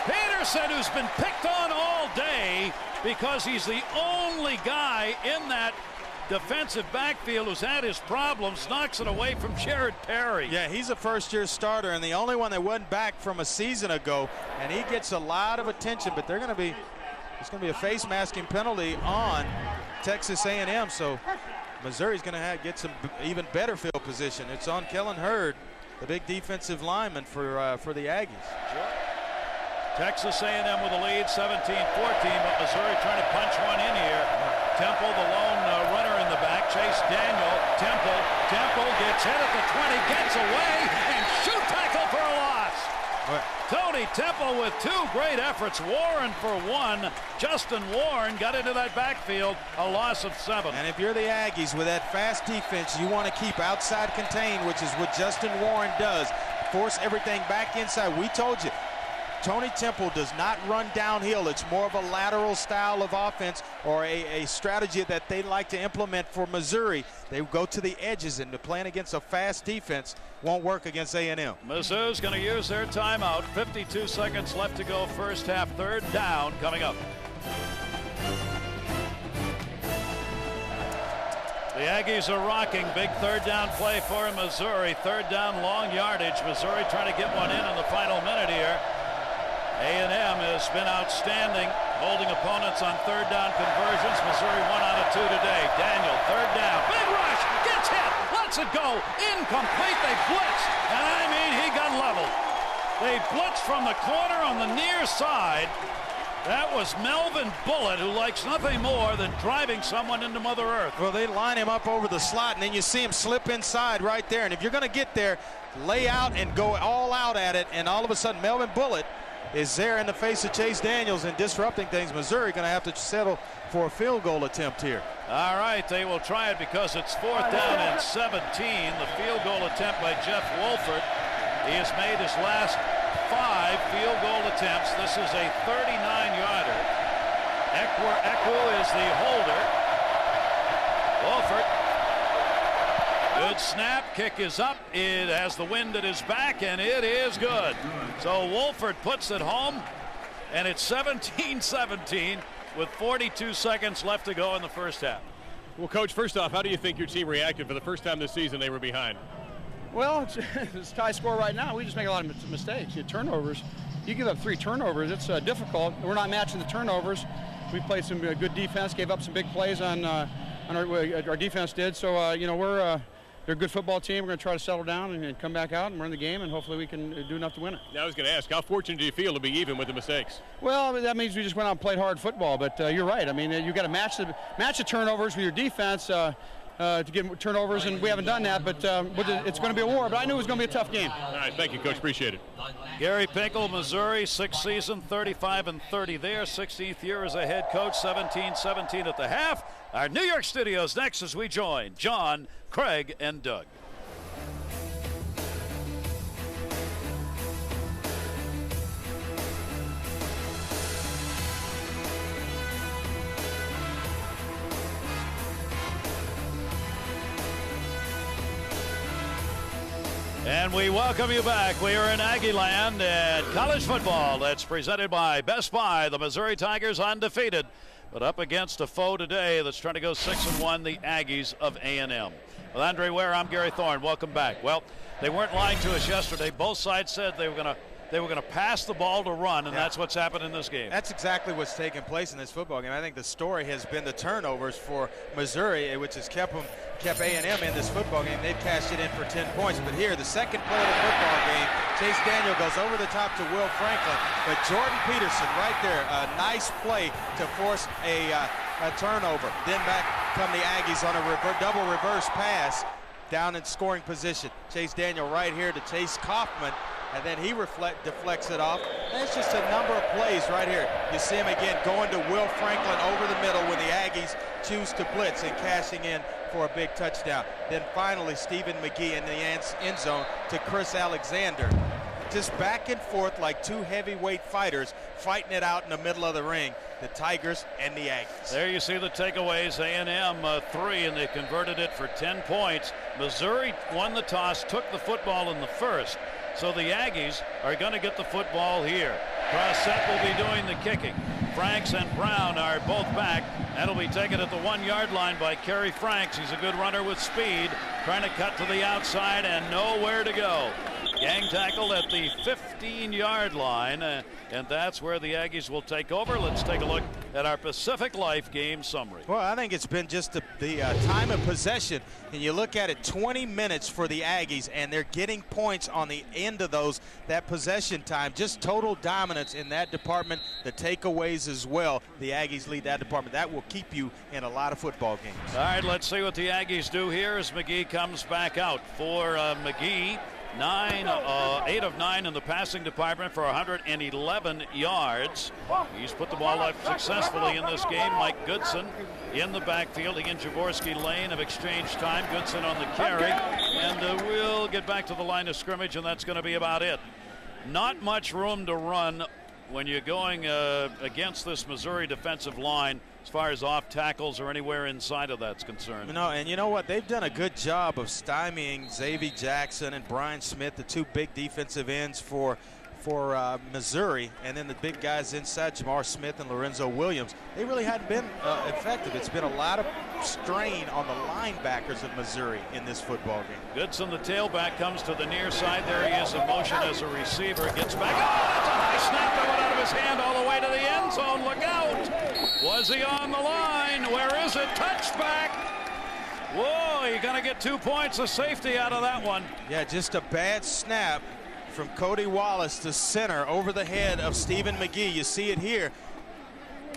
Peterson, who's been picked on all day because he's the only guy in that defensive backfield who's had his problems, knocks it away from Jared Perry. Yeah, he's a first-year starter and the only one that wasn't back from a season ago, and he gets a lot of attention, but there's going to be a face masking penalty on Texas A&M, so Missouri's going to get some even better field position. It's on Kellen Hurd, the big defensive lineman for the Aggies. Texas A&M with a lead, 17-14, but Missouri trying to punch one in here. Temple, the lone runner in the back. Chase Daniel, Temple gets hit at the 20, gets away, and shoot tackle for a loss. Tony Temple with 2 great efforts. Warren for 1. Justin Warren got into that backfield, a loss of 7. And if you're the Aggies with that fast defense, you want to keep outside contained, which is what Justin Warren does. Force everything back inside. We told you, Tony Temple does not run downhill. It's more of a lateral style of offense or a strategy that they like to implement for Missouri. They go to the edges, and playing against a fast defense won't work against A&M. Mizzou's going to use their timeout. 52 seconds left to go first half. Third down coming up. The Aggies are rocking. Big third down play for Missouri. Third down, long yardage. Missouri trying to get one in the final minute here. A&M has been outstanding, holding opponents on third down conversions. Missouri 1 out of 2 today. Daniel, third down, big rush, gets hit, lets it go, incomplete. They blitzed, and I mean he got leveled. They blitzed from the corner on the near side. That was Melvin Bullitt, who likes nothing more than driving someone into Mother Earth. Well, they line him up over the slot, and then you see him slip inside right there. And if you're going to get there, lay out and go all out at it, and all of a sudden Melvin Bullitt is there in the face of Chase Daniels and disrupting things. Missouri going to have to settle for a field goal attempt here. All right, they will try it because it's 4th down and 17. The field goal attempt by Jeff Wolford. He has made his last 5 field goal attempts. This is a 39-yarder. Eku is the holder. Wolford. Good snap, kick is up, it has the wind at his back, and it is good. So Wolford puts it home, and it's 17-17 with 42 seconds left to go in the first half. Well, Coach, first off, how do you think your team reacted for the first time this season they were behind? Well, it's a tie score right now. We just make a lot of mistakes. Turnovers. You give up 3 turnovers, it's difficult. We're not matching the turnovers. We played some good defense, gave up some big plays on our defense did. So, they're a good football team. We're going to try to settle down and come back out and win the game, and hopefully we can do enough to win it. Now I was going to ask, how fortunate do you feel to be even with the mistakes? Well, that means we just went out and played hard football, but you're right. I mean, you got to match the turnovers with your defense to get turnovers, and we haven't done that, but it's going to be a war, but I knew it was going to be a tough game. All right, thank you, Coach. Appreciate it. Gary Pinkel, Missouri, 6th season, 35-30 there, 16th year as a head coach, 17-17 at the half. Our New York studios next as we join John, Craig, and Doug. And we welcome you back. We are in Aggie land and college football. That's presented by Best Buy. The Missouri Tigers undefeated, but up against a foe today that's trying to go 6-1, the Aggies of A&M. With Andre Ware, I'm Gary Thorne. Welcome back. Well, they weren't lying to us yesterday. Both sides said they were going to pass the ball to run, and that's what's happened in this game. That's exactly what's taken place in this football game. I think the story has been the turnovers for Missouri, which has kept A&M in this football game. They've cashed it in for 10 points. But here, the second play of the football game, Chase Daniel goes over the top to Will Franklin. But Jordan Peterson right there, a nice play to force a turnover. Then back come the Aggies on a double reverse pass down in scoring position. Chase Daniel right here to Chase Kaufman. And then he deflects it off. And it's just a number of plays right here. You see him again going to Will Franklin over the middle when the Aggies choose to blitz and cashing in for a big touchdown. Then finally Stephen McGee in the end zone to Chris Alexander. Just back and forth like two heavyweight fighters fighting it out in the middle of the ring, the Tigers and the Aggies. There you see the takeaways. A&M 3, and they converted it for 10 points. Missouri won the toss, took the football in the first. So the Aggies are going to get the football here. Crossett will be doing the kicking. Franks and Brown are both back. That'll be taken at the 1-yard line by Kerry Franks. He's a good runner with speed, trying to cut to the outside and nowhere to go. Gang tackled at the 15-yard line, and that's where the Aggies will take over. Let's take a look at our Pacific Life game summary. Well, I think it's been just the time of possession, and you look at it, 20 minutes for the Aggies, and they're getting points on the end of that possession time. Just total dominance in that department. The takeaways as well. The Aggies lead that department. That will keep you in a lot of football games. All right, let's see what the Aggies do here as McGee comes back out. For McGee, 8 of 9 in the passing department for 111 yards. He's put the ball up successfully in this game. Mike Goodson in the backfield. He and Jorvorskie Lane have exchanged time. Goodson on the carry, and we'll get back to the line of scrimmage, and that's going to be about it. Not much room to run when you're going against this Missouri defensive line as far as off tackles or anywhere inside of that's concerned. And you know what? They've done a good job of stymieing Xavier Jackson and Brian Smith, the two big defensive ends for Missouri, and then the big guys inside, Jamar Smith and Lorenzo Williams. They really hadn't been effective. It's been a lot of strain on the linebackers of Missouri in this football game. Goodson, the tailback, comes to the near side. There he is in motion as a receiver. Gets back. Oh, that's a high snap that went out of his hand all the way to the end zone. Look out. Was he on the line? Where is it? Touchback. Whoa, you're going to get 2 points of safety out of that one. Yeah, just a bad snap from Cody Wallace to center over the head of Stephen McGee. You see it here.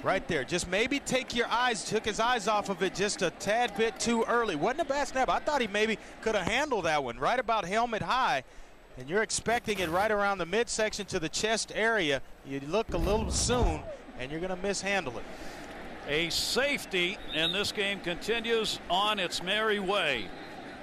Right there. Just maybe took his eyes off of it just a tad bit too early. Wasn't a bad snap. I thought he maybe could have handled that one right about helmet high. And you're expecting it right around the midsection to the chest area. You look a little soon, and you're going to mishandle it. A safety, and this game continues on its merry way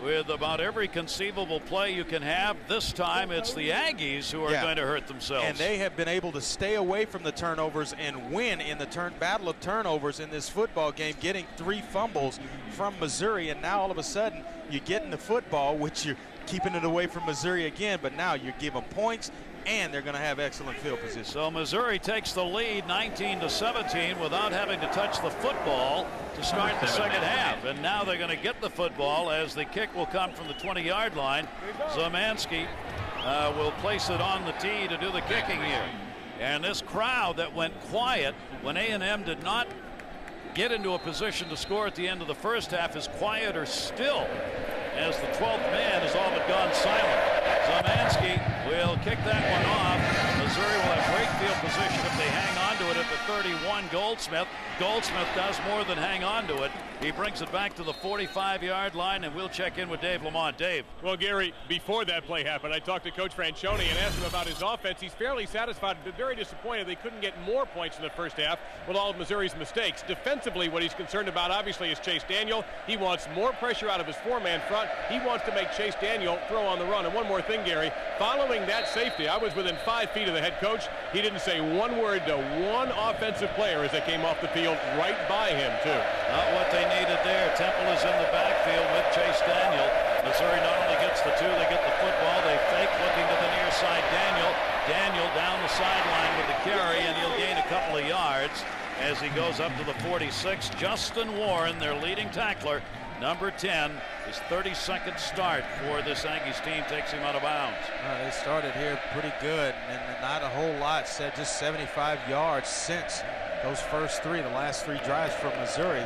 with about every conceivable play you can have. This time it's the Aggies who are going to hurt themselves. And they have been able to stay away from the turnovers and win in the battle of turnovers in this football game, getting 3 fumbles from Missouri. And now all of a sudden you get in the football, which you're keeping it away from Missouri again, but now you give them points and they're going to have excellent field position. So Missouri takes the lead 19-17 without having to touch the football to start the second half. And now they're going to get the football as the kick will come from the 20-yard line. Zamansky will place it on the tee to do the kicking here. And this crowd that went quiet when A&M did not get into a position to score at the end of the first half is quieter still, as the 12th man has all but gone silent. Zamansky will kick that one off. Missouri will have great field position if they hang on to it at the 31. Goldsmith does more than hang on to it. He brings it back to the 45-yard line, and we'll check in with Dave Lamont. Dave. Well, Gary, before that play happened, I talked to Coach Franchione and asked him about his offense. He's fairly satisfied, but very disappointed they couldn't get more points in the first half with all of Missouri's mistakes. Defensively, what he's concerned about, obviously, is Chase Daniel. He wants more pressure out of his 4-man front. He wants to make Chase Daniel throw on the run. And one more thing, Gary, following that safety, I was within 5 feet of the head coach. He didn't say one word to one offensive player as they came off the field right by him, too. Not what they needed there. Temple is in the backfield with Chase Daniel. Missouri not only gets the 2, they get the football. They fake, looking to the near side. Daniel down the sideline with the carry, and he'll gain a couple of yards as he goes up to the 46. Justin Warren, their leading tackler, number 10, his 32nd start for this Aggies team, takes him out of bounds. They started here pretty good, and not a whole lot, said just 75 yards since those first 3, the last 3 drives from Missouri.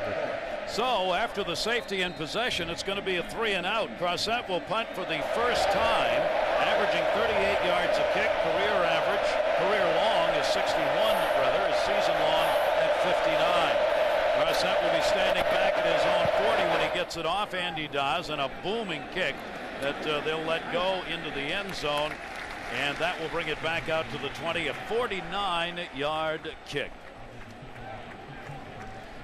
So after the safety and possession, it's going to be a 3 and out. Crossett will punt for the first time, averaging 38 yards a kick. Career long is 61, rather, is season long at 59. Crossett will be standing back at his own 40 when he gets it off, and he does, and a booming kick that they'll let go into the end zone, and that will bring it back out to the 20, a 49-yard kick.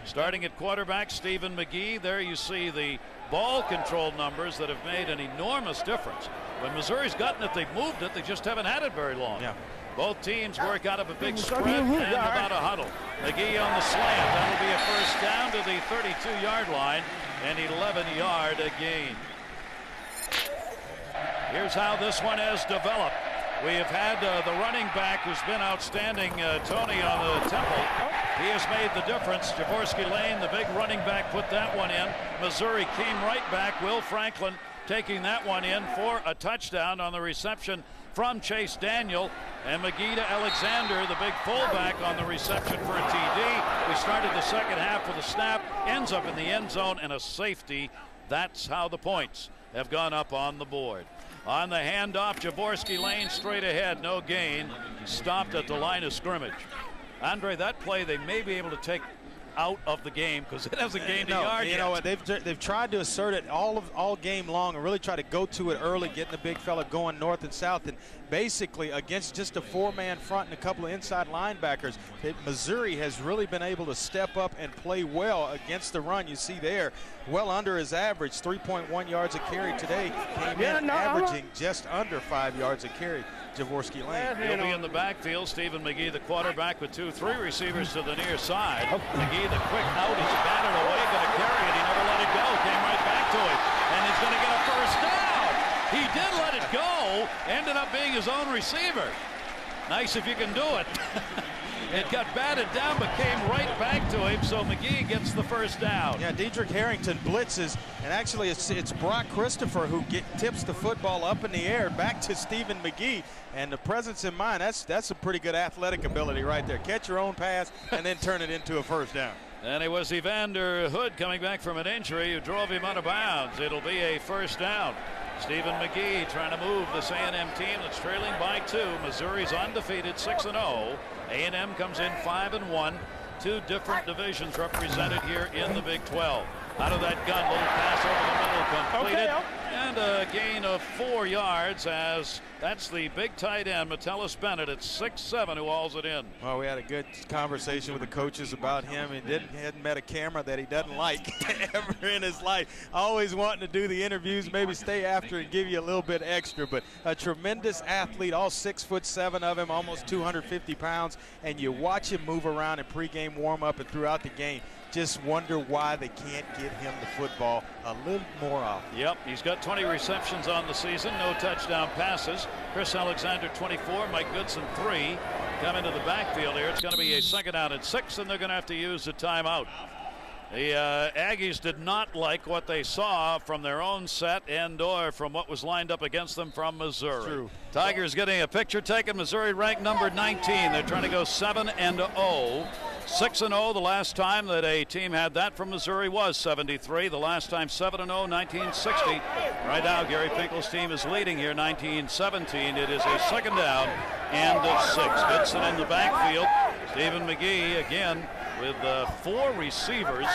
Starting at quarterback, Stephen McGee. There you see the ball control numbers that have made an enormous difference. When Missouri's gotten it, they've moved it. They just haven't had it very long. Yeah. Both teams work out of a big spread and without a huddle. McGee on the slant. That'll be a first down to the 32-yard line, an 11-yard gain. Here's how this one has developed. We have had the running back who's been outstanding, Tony, on the Temple. He has made the difference. Jorvorskie Lane, the big running back, put that one in. Missouri came right back. Will Franklin taking that one in for a touchdown on the reception from Chase Daniel. And McGee to Alexander, the big fullback, on the reception for a TD. We started the second half with a snap, ends up in the end zone, and a safety. That's how the points have gone up on the board. On the handoff, Jorvorskie Lane straight ahead, no gain. Stopped at the line of scrimmage. Andre, that play they may be able to take out of the game because it hasn't gained a yard yet. You know what? They've tried to assert it all game long and really try to go to it early, getting the big fella going north and south, and basically against just a 4-man front and a couple of inside linebackers, Missouri has really been able to step up and play well against the run. You see there, well under his average, 3.1 yards a carry today. Came in averaging just under 5 yards a carry. Jorvorskie Lane. He'll be in the backfield. Stephen McGee, the quarterback, with 2-3 receivers to the near side. McGee, the quick out, he's batted away, going to carry it. He never let it go. Came right back to him, and he's going to get a first down. He did let it go. Ended up being his own receiver. Nice if you can do it. It got batted down, but came right back to him, so McGee gets the first down. Yeah, Dedrick Harrington blitzes, and actually it's Brock Christopher who tips the football up in the air back to Stephen McGee, and the presence in mind, that's a pretty good athletic ability right there. Catch your own pass and then turn it into a first down. And it was Evander Hood coming back from an injury who drove him out of bounds. It'll be a first down. Stephen McGee trying to move this A&M team that's trailing by 2. Missouri's undefeated, 6-0. A&M comes in 5-1. 2 different divisions represented here in the Big 12. Out of that gun, little pass over the middle completed. And a gain of 4 yards as that's the big tight end, Metellus Bennett, at 6'7", who hauls it in. Well, we had a good conversation with the coaches about him. He hadn't met a camera that he doesn't like ever in his life. Always wanting to do the interviews, maybe stay after and give you a little bit extra. But a tremendous athlete, all 6'7" of him, almost 250 pounds. And you watch him move around in pregame warm-up and throughout the game. Just wonder why they can't get him the football a little more often. Yep, he's got 20 receptions on the season, no touchdown passes. Chris Alexander 24, Mike Goodson 3. Come into the backfield here. It's going to be a 2nd down and 6, and they're going to have to use the timeout. The Aggies did not like what they saw from their own set and/or from what was lined up against them from Missouri. True. Tigers getting a picture taken. Missouri ranked number 19. They're trying to go 7-0. 6-0 the last time that a team had that from Missouri was 73. The last time 7-0, 1960. Right now, Gary Pinkel's team is leading here, 19-17. It is a 2nd down and 6. Goodson in the backfield. Stephen McGee again with 4 receivers.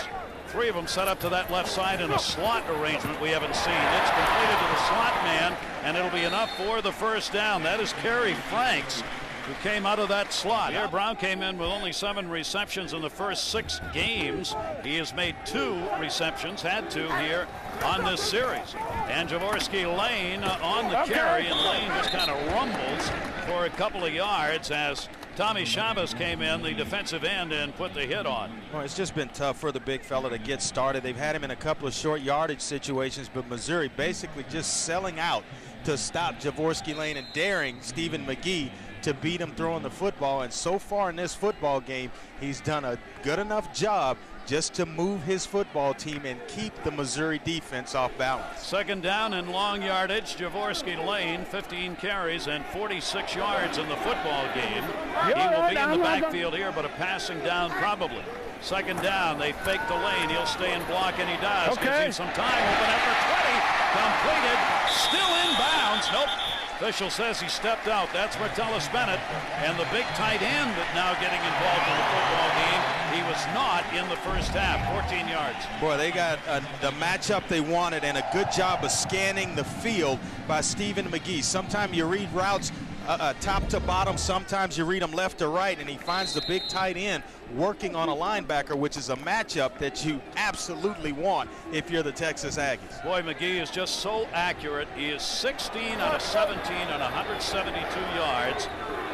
3 of them set up to that left side in a slot arrangement we haven't seen. It's completed to the slot man, and it'll be enough for the first down. That is Kerry Franks, who came out of that slot. Here, Brown came in with only 7 receptions in the first 6 games. He has made 2 receptions, had 2 here on this series. And Jorvorskie Lane on the carry, and Lane just kind of rumbles for a couple of yards as Tommy Chavez came in, the defensive end, and put the hit on. Well, it's just been tough for the big fella to get started. They've had him in a couple of short yardage situations, but Missouri basically just selling out to stop Jorvorskie Lane and daring Stephen McGee to beat him throwing the football. And so far in this football game, he's done a good enough job just to move his football team and keep the Missouri defense off balance. Second down and long yardage. Jorvorskie Lane, 15 carries and 46 yards in the football game. He will be in the backfield here, but a passing down probably. Second down, they fake the lane. He'll stay and block, and he does. Gives him some time. Open up for 20. Completed. Still in bounds. Nope. Official says he stepped out. That's Martellus Bennett, and the big tight end now getting involved in the football game. He was not in the first half. 14 yards. Boy, they got the matchup they wanted, and a good job of scanning the field by Stephen McGee. Sometimes you read routes top to bottom, sometimes you read them left to right, and he finds the big tight end working on a linebacker, which is a matchup that you absolutely want if you're the Texas Aggies. Boy, McGee is just so accurate. He is 16 out of 17 on 172 yards.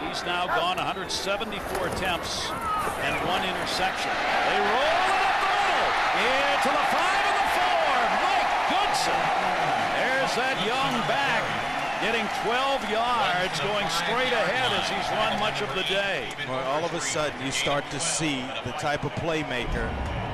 He's now gone 174 attempts and 1 interception. They roll it up the middle. Into the 5 and the 4. Mike Goodson. There's that young back getting 12 yards, going straight ahead as he's run much of the day. Well, all of a sudden, you start to see the type of playmaker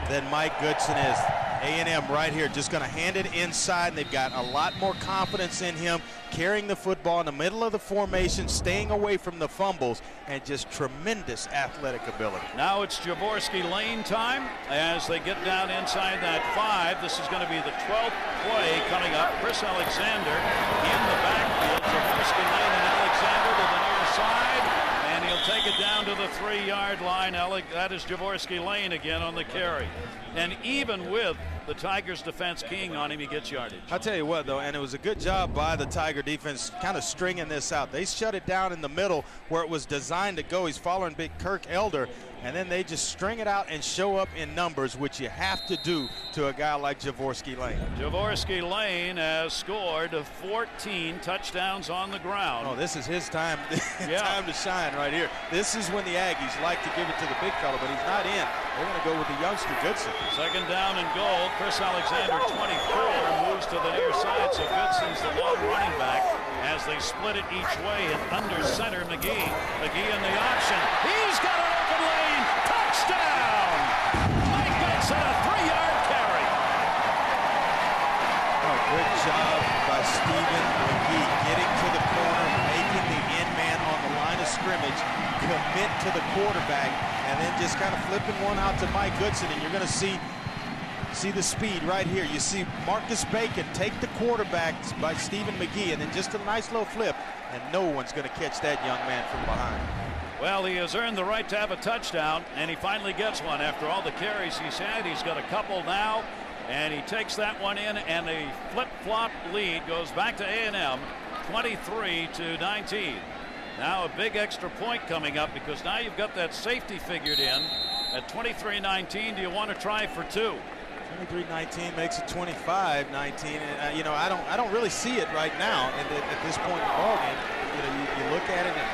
that Mike Goodson is. A&M right here just going to hand it inside, and they've got a lot more confidence in him, carrying the football in the middle of the formation, staying away from the fumbles, and just tremendous athletic ability. Now it's Jorvorskie Lane time as they get down inside that 5. This is going to be the 12th play coming up. Chris Alexander in the backfield. Jorvorskie Lane and Alexander to the near side, and he'll take it down to the 3-yard line. That is Jorvorskie Lane again on the carry. And even with the Tigers defense keying on him, he gets yardage. I'll tell you what, though, and it was a good job by the Tiger defense kind of stringing this out. They shut it down in the middle where it was designed to go. He's following big Kirk Elder, and then they just string it out and show up in numbers, which you have to do to a guy like Jorvorskie Lane. Jorvorskie Lane has scored 14 touchdowns on the ground. Oh, this is his time, Yeah. time to shine right here. This is when the Aggies like to give it to the big fella, but he's not in. They're going to go with the youngster, Goodson. Second down and goal. Chris Alexander, 24, moves to the near side, so Goodson's the long running back as they split it each way, and under center McGee. McGee in the option. He's got an open lane. Touchdown! Mike Goodson, a 3-yard carry. Oh, good job by Stephen McGee getting to the corner, making the end man on the line of scrimmage commit to the quarterback, and then just kind of flipping one out to Mike Goodson, and you're going to see the speed right here. You see Marcus Bacon take the quarterback by Stephen McGee, and then just a nice little flip, and no one's going to catch that young man from behind. Well, he has earned the right to have a touchdown, and he finally gets one after all the carries he's had. He's got a couple now, and he takes that one in, and a flip-flop lead goes back to A&M, 23-19. Now a big extra point coming up, because now you've got that safety figured in at 23-19. Do you want to try for 2? 23-19 makes it 25-19. You know, I don't really see it right now. And at this point in the ballgame, you know, you look at it, and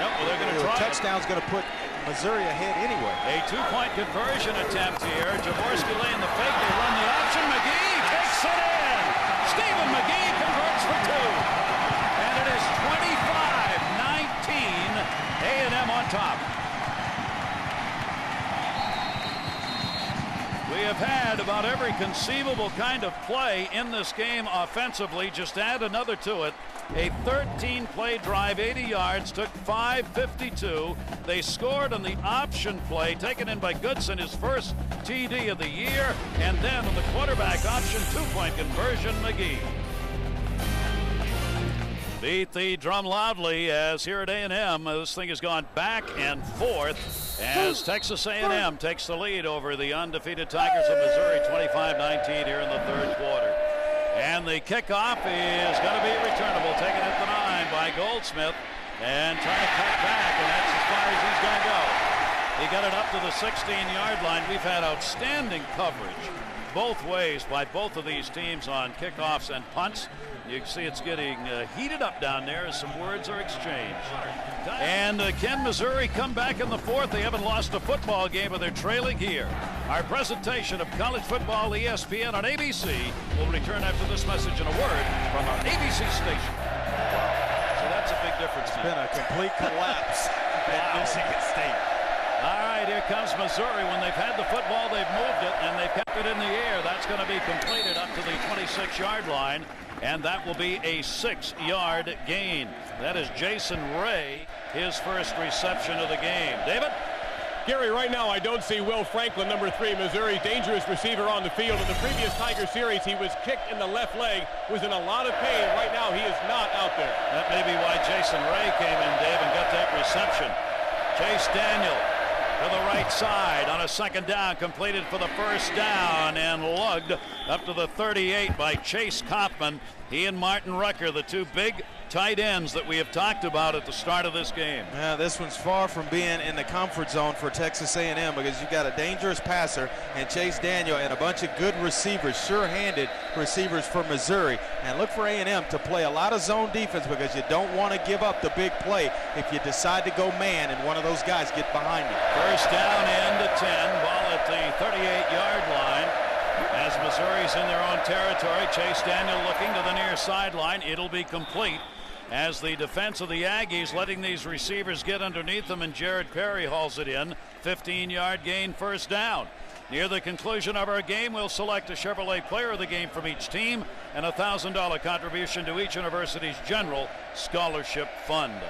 well, they're going to try. Touchdown's going to put Missouri ahead anyway. A 2-point conversion attempt here. Jorvorskie Lane the fake. They run the option. McGee takes it in. Stephen McGee converts for 2, and it is 25-19. A&M on top. We have had about every conceivable kind of play in this game offensively. Just add another to it. A 13-play drive, 80 yards, took 5:52. They scored on the option play, taken in by Goodson, his first TD of the year, and then on the quarterback option 2-point conversion, McGee. Beat the drum loudly as here at A&M, this thing has gone back and forth as Texas A&M takes the lead over the undefeated Tigers of Missouri, 25-19 here in the third quarter. And the kickoff is going to be returnable, taken at the 9 by Goldsmith, and trying to cut back, and that's as far as he's going to go. He got it up to the 16-yard line. We've had outstanding coverage both ways by both of these teams on kickoffs and punts. You can see it's getting heated up down there as some words are exchanged. And can Missouri come back in the fourth? They haven't lost a football game, but they're trailing here. Our presentation of college football ESPN on ABC will return after this message and a word from our ABC station. So that's a big difference. It's been a complete collapse at Michigan State. All right, here comes Missouri. When they've had the football, they've moved it, and they've kept it in the air. That's going to be completed up to the 26-yard line, and that will be a 6-yard gain. That is Jason Ray, his first reception of the game. David? Gary, right now I don't see Will Franklin, number 3, Missouri's dangerous receiver, on the field. In the previous Tiger series, he was kicked in the left leg, was in a lot of pain. Right now, he is not out there. That may be why Jason Ray came in, Dave, and got that reception. Chase Daniel to the right side on a second down, completed for the first down and lugged up to the 38 by Chase Kaufman. He and Martin Rucker, the two big tight ends that we have talked about at the start of this game. Yeah, this one's far from being in the comfort zone for Texas A&M because you got a dangerous passer and Chase Daniel and a bunch of good receivers, sure-handed receivers for Missouri. And look for A&M to play a lot of zone defense because you don't want to give up the big play if you decide to go man and one of those guys get behind you. First down and 10, ball at the 38-yard line. As Missouri's in their own territory, Chase Daniel looking to the near sideline. It'll be complete as the defense of the Aggies letting these receivers get underneath them, and Jared Perry hauls it in. 15-yard gain, first down. Near the conclusion of our game, we'll select a Chevrolet player of the game from each team and a $1,000 contribution to each university's general scholarship fund.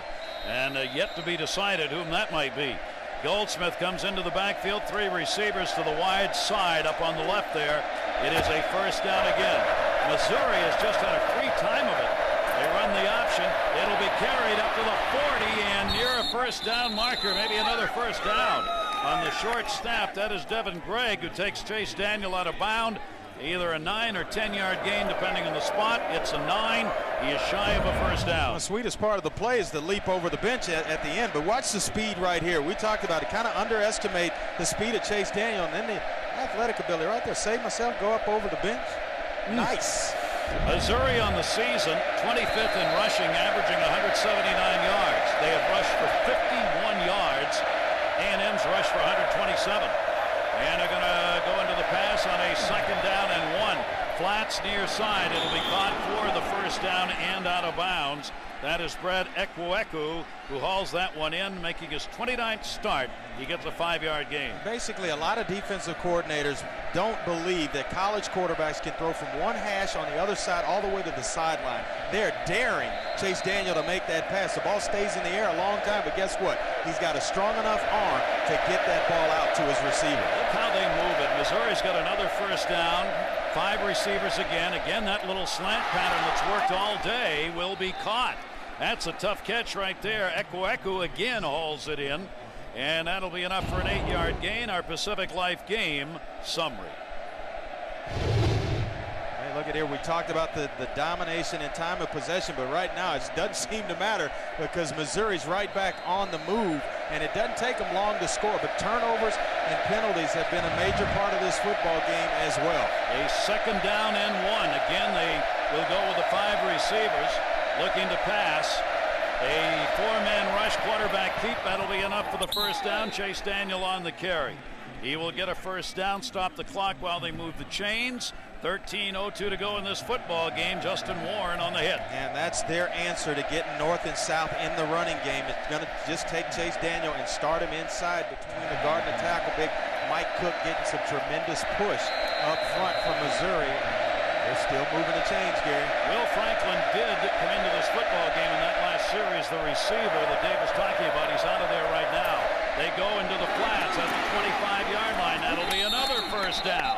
And yet to be decided whom that might be. Goldsmith comes into the backfield, 3 receivers to the wide side up on the left there. It is a first down again. Missouri has just had a free time of it. They run the option. It'll be carried up to the 40 and near a first down marker, maybe another first down. On the short snap, that is Devin Gregg, who takes Chase Daniel out of bound. Either a 9 or 10-yard gain, depending on the spot. It's a 9. He is shy of a first down. The sweetest part of the play is the leap over the bench at the end, but watch the speed right here. We talked about it. Kind of underestimate the speed of Chase Daniel, and then the athletic ability right there. Save myself, go up over the bench. Nice. Missouri on the season, 25th in rushing, averaging 179 yards. They have rushed for 51 yards. A&M's rushed for 127. And they're going to go into the pass on a second down and 1. Flats near side. It'll be caught for the first down and out of bounds. That is Brad Ekweku, who hauls that one in, making his 29th start. He gets a 5-yard gain. Basically, a lot of defensive coordinators don't believe that college quarterbacks can throw from one hash on the other side all the way to the sideline. They're daring Chase Daniel to make that pass. The ball stays in the air a long time, but guess what? He's got a strong enough arm to get that ball out to his receiver. Look how they move it. Missouri's got another first down. 5 receivers again. Again, that little slant pattern that's worked all day will be caught. That's a tough catch right there. Ekweku again hauls it in, and that'll be enough for an 8-yard gain. Our Pacific Life game summary. Hey, look at here. We talked about the domination and time of possession, but right now it doesn't seem to matter because Missouri's right back on the move, and it doesn't take them long to score, but turnovers and penalties have been a major part of this football game as well. A second down and 1. Again, they will go with the 5 receivers. Looking to pass. A 4-man rush, quarterback keep. That'll be enough for the first down. Chase Daniel on the carry. He will get a first down, stop the clock while they move the chains. 13:02 to go in this football game. Justin Warren on the hit. And that's their answer to getting north and south in the running game. It's going to just take Chase Daniel and start him inside between the guard and the tackle. Big Mike Cook getting some tremendous push up front from Missouri. They're still moving the chains, Gary. Will Franklin did come into this football game in that last series. The receiver that Dave was talking about, he's out of there right now. They go into the flats at the 25-yard line. That'll be another first down.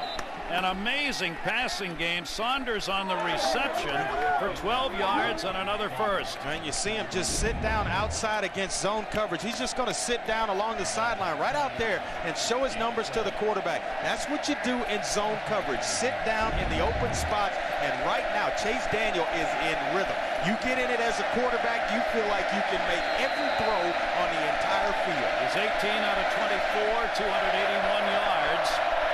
An amazing passing game. Saunders on the reception for 12 yards and another first. And you see him just sit down outside against zone coverage. He's just going to sit down along the sideline right out there and show his numbers to the quarterback. That's what you do in zone coverage. Sit down in the open spots And right now, Chase Daniel is in rhythm. You get in it as a quarterback, you feel like you can make every throw on the entire field. He's 18 out of 24, 281 yards,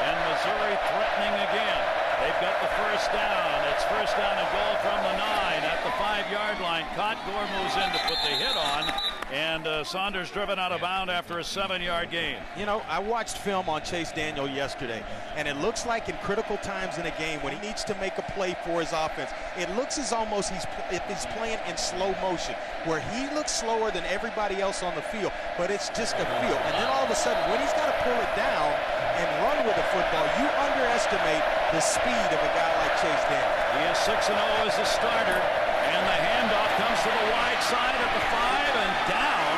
and Missouri threatening again. They've got the first down. It's first down and goal from the 9 at the 5-yard line. Gore moves in to put the hit on, and Saunders driven out of bounds after a 7-yard gain. You know, I watched film on Chase Daniel yesterday, and it looks like in critical times in a game when he needs to make a play for his offense, it looks as almost he's playing in slow motion, where he looks slower than everybody else on the field, but it's just a feel. And then all of a sudden, when he's got to pull it down and run with the football, you underestimate the speed of a guy like Chase Daniel. He is 6-0 as a starter, and the handoff comes to the wide side at the 5 and down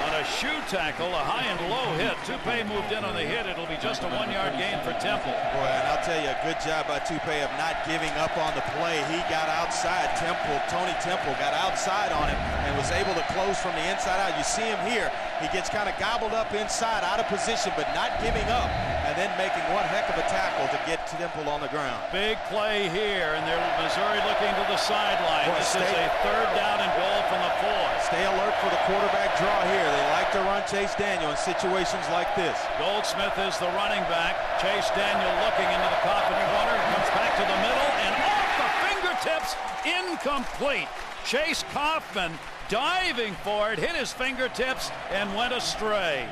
on a shoe tackle, a high and low hit. Toupee moved in on the hit. It'll be just a 1-yard gain for Temple. Boy, and I'll tell you, a good job by Toupee of not giving up on the play. He got outside. Tony Temple got outside on him and was able to close from the inside out. You see him here. He gets kind of gobbled up inside, out of position, but not giving up, and then making one heck of a tackle to get Temple on the ground. Big play here, and they're Missouri looking to the sideline. This is a 3rd down and goal from the 4. Stay alert for the quarterback draw here. They like to run Chase Daniel in situations like this. Goldsmith is the running back. Chase Daniel looking into the Coffin corner, comes back to the middle, and off the fingertips, incomplete. Chase Kaufman diving for it, hit his fingertips, and went astray.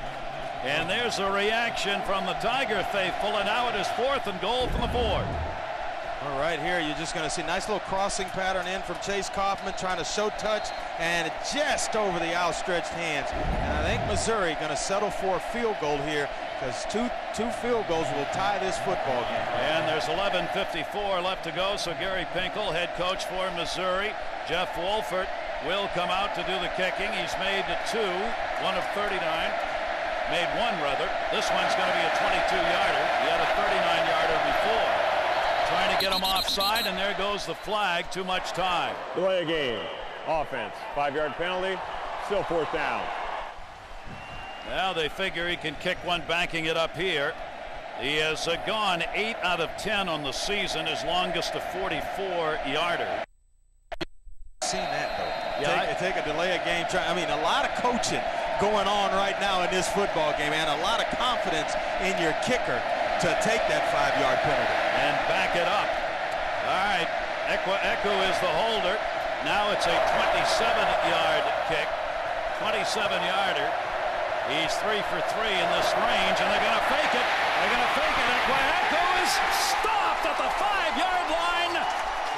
And there's a reaction from the Tiger faithful, and now it is 4th and goal from the 4. All right, here you're just going to see a nice little crossing pattern in from Chase Kaufman, trying to show touch, and just over the outstretched hands. And I think Missouri going to settle for a field goal here, because two field goals will tie this football game. And there's 11:54 left to go, so Gary Pinkel, head coach for Missouri. Jeff Wolfert will come out to do the kicking. He's made 2, 1 of 39. Made 1 rather. This one's going to be a 22-yarder. He had a 39-yarder before. Trying to get him offside, and there goes the flag. Too much time. Delay a game. Offense. 5-yard penalty. Still 4th down. Now they figure he can kick one, banking it up here. He has gone 8 out of 10 on the season, his longest a 44-yarder. Seen that though. Yeah, take a delay of game. I mean, a lot of coaching going on right now in this football game, and a lot of confidence in your kicker to take that 5-yard penalty and back it up. All right, Eku is the holder. Now it's a 27-yard kick, 27-yarder. He's 3 for 3 in this range, and they're going to fake it. They're going to fake it. Eku is stopped at the 5-yard line.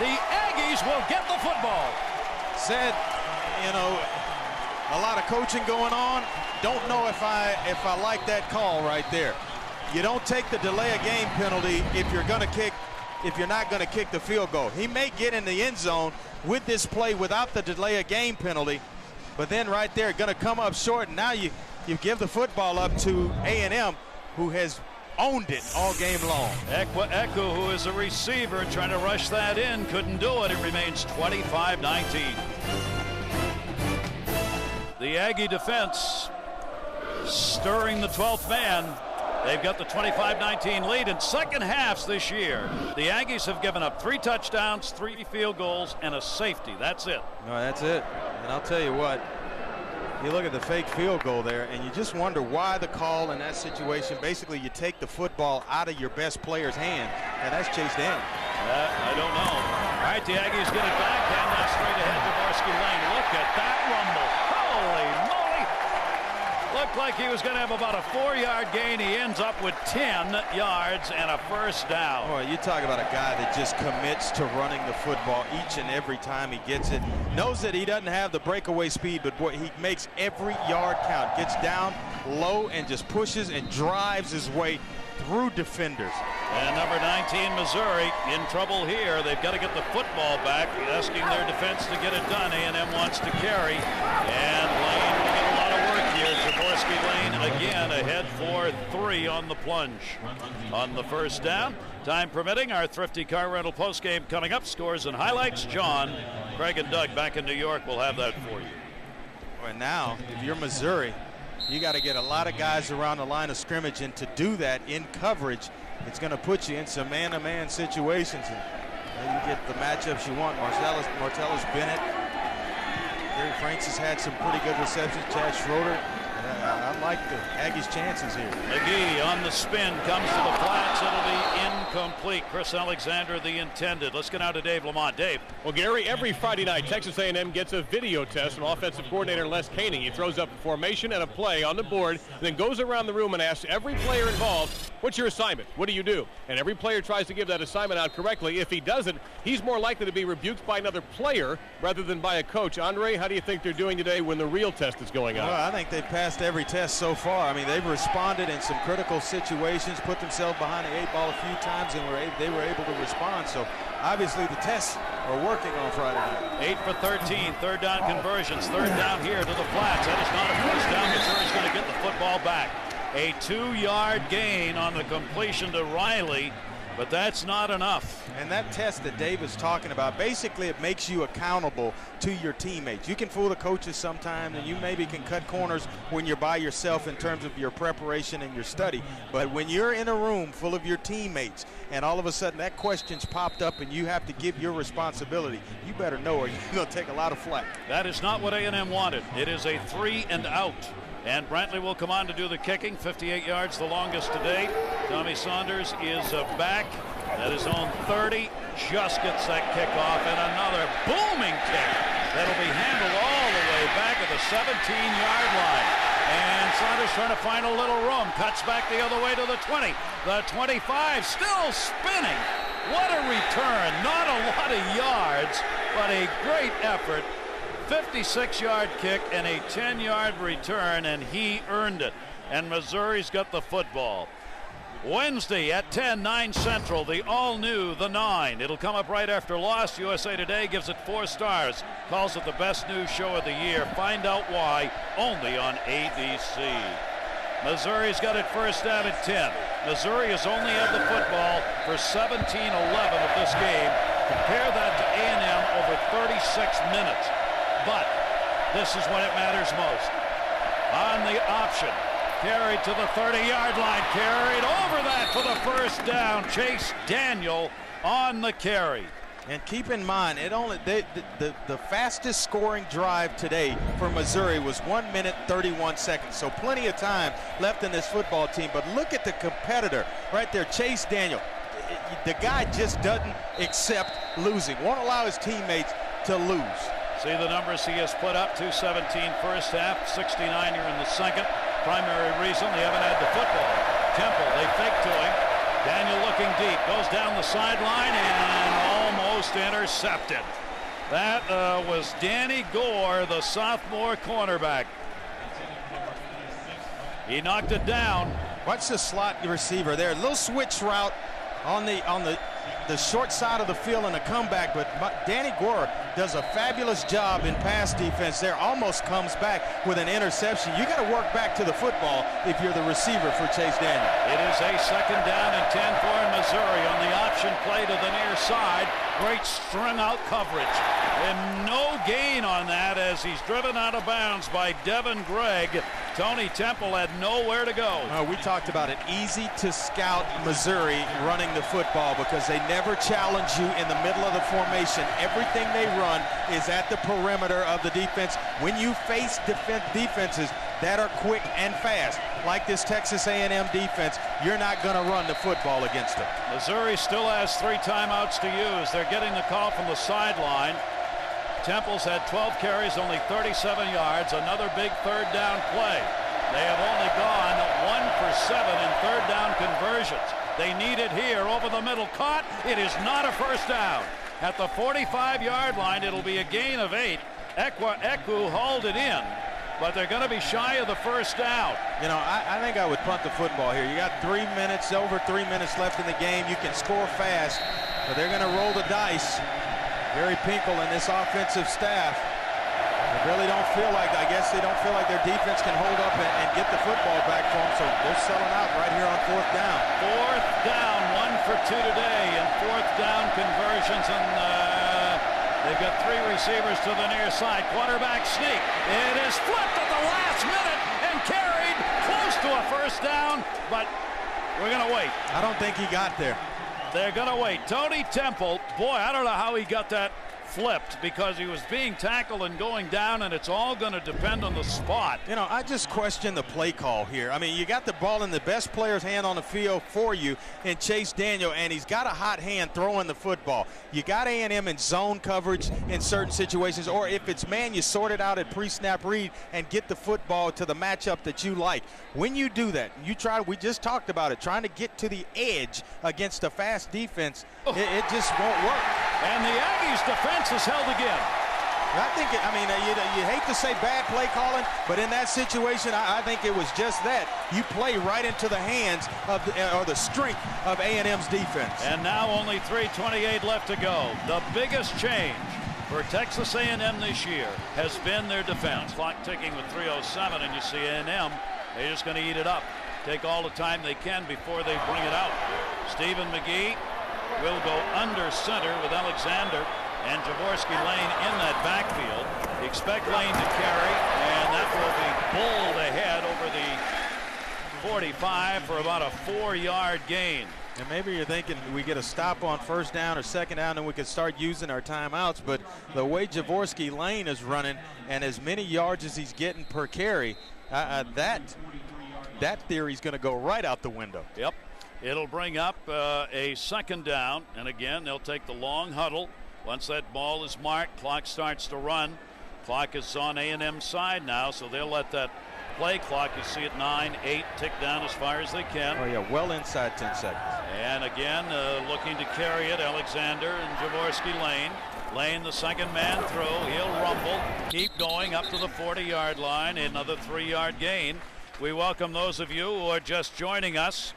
The Aggies will get the football. Said, you know, a lot of coaching going on. Don't know if I like that call right there. You don't take the delay of game penalty if you're not going to kick the field goal. He may get in the end zone with this play without the delay of game penalty, but then right there going to come up short, and now you give the football up to A&M, who has owned it all game long. Eku, who is a receiver, trying to rush that in, couldn't do it. It remains 25-19. The Aggie defense stirring the 12th man. They've got the 25-19 lead in second halves this year. The Aggies have given up 3 touchdowns, 3 field goals, and a safety. That's it. No, that's it. And I'll tell you what, you look at the fake field goal there, and you just wonder why the call in that situation. Basically, you take the football out of your best player's hand, and that's Chase Daniel. I don't know. All right, the Aggies get it back, and now straight ahead to Jorvorskie lane. Look at that rumble. Holy moly. Looked like he was going to have about a 4-yard gain. He ends up with 10 yards and a first down. Boy, you talk about a guy that just commits to running the football each and every time he gets it. Knows that he doesn't have the breakaway speed, but boy, he makes every yard count. Gets down low and just pushes and drives his way through defenders. And number 19, Missouri, in trouble here. They've got to get the football back, asking their defense to get it done. A&M wants to carry, and Lane will get a lot of work here. Jorvorskie Lane again ahead for 3 on the plunge. On the first down, time permitting, our Thrifty Car Rental postgame coming up. Scores and highlights. John, Craig, and Doug back in New York will have that for you. And now, if you're Missouri, you got to get a lot of guys around the line of scrimmage, and to do that in coverage, it's going to put you in some man-to-man situations. And You get the matchups you want. Martellus Bennett. Gary Franks has had some pretty good receptions. Chad Schroeder. I like the Aggies' chances here. McGee on the spin, comes to the flats. It'll be incomplete. Chris Alexander, the intended. Let's get out to Dave Lamont. Dave. Well, Gary, every Friday night, Texas A&M gets a video test from offensive coordinator Les Koenig. He throws up a formation and a play on the board, and then goes around the room and asks every player involved, what's your assignment? What do you do? And every player tries to give that assignment out correctly. If he doesn't, he's more likely to be rebuked by another player rather than by a coach. Andre, how do you think they're doing today when the real test is going on? Well, I think they've passed every test so far. I mean, they've responded in some critical situations, put themselves behind the 8 ball a few times, and they were able to respond. So obviously the tests are working on Friday night. 8 for 13, third down conversions. Third down here to the flats. That is not a first down. Missouri's going to get the football back. A 2-yard gain on the completion to Riley, but that's not enough. And that test that Dave is talking about, basically it makes you accountable to your teammates. You can fool the coaches sometimes, and you maybe can cut corners when you're by yourself in terms of your preparation and your study. But when you're in a room full of your teammates and all of a sudden that question's popped up and you have to give your responsibility, you better know or you're going to take a lot of flack. That is not what A&M wanted. It is a 3 and out. And Brantley will come on to do the kicking. 58 yards, the longest to date. Tommy Saunders is back at his own 30. Just gets that kickoff, and another booming kick that'll be handled all the way back at the 17-yard line. And Saunders trying to find a little room. Cuts back the other way to the 20. The 25, still spinning. What a return. Not a lot of yards, but a great effort. 56-yard kick and a 10-yard return, and he earned it. And Missouri's got the football. Wednesday at 10, 9 Central, the all-new The 9. It'll come up right after Lost. USA Today gives it 4 stars. Calls it the best news show of the year. Find out why, only on ABC. Missouri's got it first down at 10. Missouri has only had the football for 17-11 of this game. Compare that to A&M over 36 minutes. But this is when it matters most. On the option, carried to the 30-yard line, carried over that for the first down. Chase Daniel on the carry. And keep in mind, the fastest scoring drive today for Missouri was 1 minute 31 seconds. So plenty of time left in this football team. But look at the competitor right there, Chase Daniel. The guy just doesn't accept losing, won't allow his teammates to lose. See the numbers he has put up. 217 first half, 69 here in the second. Primary reason they haven't had the football. Temple, they fake to him. Daniel looking deep, goes down the sideline and almost intercepted. That was Danny Gore, the sophomore cornerback. He knocked it down. Watch the slot receiver there. A little switch route on the short side of the field and a comeback, but Danny Gore does a fabulous job in pass defense there. Almost comes back with an interception. You got to work back to the football if you're the receiver for Chase Daniel. It is a second down and 10 for Missouri on the option play to the near side. Great string out coverage. And no gain on that as he's driven out of bounds by Devin Gregg. Tony Temple had nowhere to go. We talked about it. Easy to scout Missouri running the football because they never challenge you in the middle of the formation. Everything they run is at the perimeter of the defense. When you face defenses that are quick and fast, like this Texas A&M defense, you're not going to run the football against them. Missouri still has 3 timeouts to use. They're getting the call from the sideline. Temple's had 12 carries, only 37 yards. Another big third down play. They have only gone 1 for 7 in third down conversions. They need it here over the middle. Caught. It is not a first down. At the 45-yard line, it'll be a gain of 8. Eku hauled it in, but they're going to be shy of the first down. You know, I think I would punt the football here. You got 3 minutes, over 3 minutes left in the game. You can score fast, but they're going to roll the dice. Gary Pinkel and this offensive staff, they really don't feel like, I guess they don't feel like their defense can hold up and get the football back for them, so they're selling out right here on 4th down. 4th down, 1 for 2 today, and 4th down conversions, and they've got 3 receivers to the near side. Quarterback sneak. It is flipped at the last minute and carried close to a first down, but we're going to wait. I don't think he got there. They're going to wait. Tony Temple, boy, I don't know how he got that flipped because he was being tackled and going down, and it's all going to depend on the spot. You know, I just question the play call here. I mean, you got the ball in the best player's hand on the field for you in Chase Daniel, and he's got a hot hand throwing the football. You got A&M in zone coverage in certain situations, or if it's man, you sort it out at pre-snap read and get the football to the matchup that you like. When you do that, we just talked about it, trying to get to the edge against a fast defense, it just won't work. And the Aggies defense is held again. I think, you hate to say bad play calling, but in that situation, I think it was just that. You play right into the hands of the strength of A&M's defense. And now only 3:28 left to go. The biggest change for Texas A&M this year has been their defense. Clock ticking with 3:07, and you see A&M, they're just going to eat it up. Take all the time they can before they bring it out. Stephen McGee will go under center with Alexander and Jorvorskie Lane in that backfield. Expect Lane to carry, and that will be bowled ahead over the 45 for about a 4-yard gain. And maybe you're thinking we get a stop on first down or second down and we can start using our timeouts, but the way Jorvorskie Lane is running and as many yards as he's getting per carry, that theory is going to go right out the window. Yep. It'll bring up a second down, and again, they'll take the long huddle. Once that ball is marked, clock starts to run. Clock is on A&M's side now, so they'll let that play clock, you see it 9, 8, tick down as far as they can. Oh, yeah, well inside 10 seconds. And again, looking to carry it, Alexander and Jorvorskie Lane. Lane, the second man throw. He'll rumble, keep going up to the 40-yard line. Another 3-yard gain. We welcome those of you who are just joining us.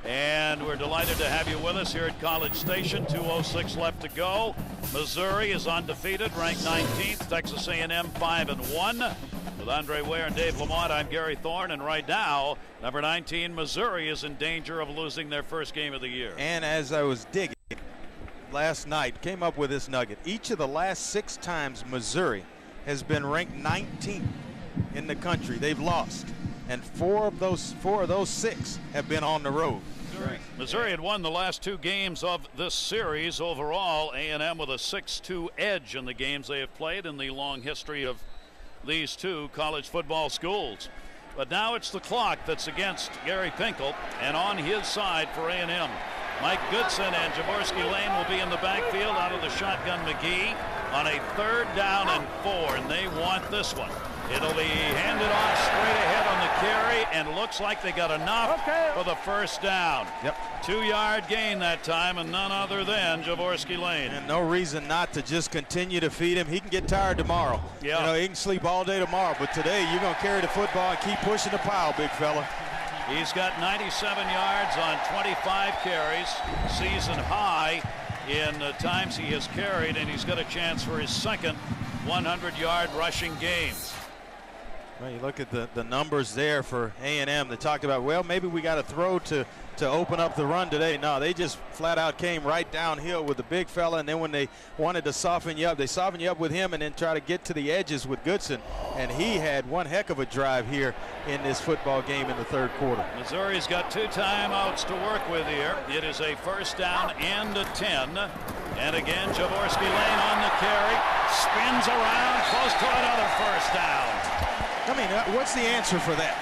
And we're delighted to have you with us here at College Station. 2:06 left to go. Missouri is undefeated, ranked 19th. Texas A&M 5-1. With Andre Ware and Dave Lamont, I'm Gary Thorne. And right now, number 19, Missouri is in danger of losing their first game of the year. And as I was digging last night, came up with this nugget. Each of the last 6 times Missouri has been ranked 19th in the country, they've lost. And 4 of those 6 have been on the road. Missouri had won the last 2 games of this series. Overall, A&M with a 6-2 edge in the games they have played in the long history of these 2 college football schools. But now it's the clock that's against Gary Pinkel, and on his side for A&M. Mike Goodson and Jorvorskie Lane will be in the backfield out of the shotgun. McGee on a 3rd down and 4, and they want this one. It'll be handed off straight ahead on the carry, and looks like they got enough for the first down. Yep. 2-yard gain that time, and none other than Jorvorskie Lane. And no reason not to just continue to feed him. He can get tired tomorrow. Yeah. You know, he can sleep all day tomorrow, but today you're going to carry the football and keep pushing the pile, big fella. He's got 97 yards on 25 carries, season high in the times he has carried, and he's got a chance for his second 100-yard rushing game. Well, you look at the numbers there for A&M. They talked about, well, maybe we got to throw to open up the run today. No, they just flat out came right downhill with the big fella, and then when they wanted to soften you up, they softened you up with him and then try to get to the edges with Goodson. And he had one heck of a drive here in this football game in the 3rd quarter. Missouri's got 2 timeouts to work with here. It is a 1st down and a 10. And again, Jorvorskie Lane on the carry, spins around, close to another 1st down. I mean, what's the answer for that?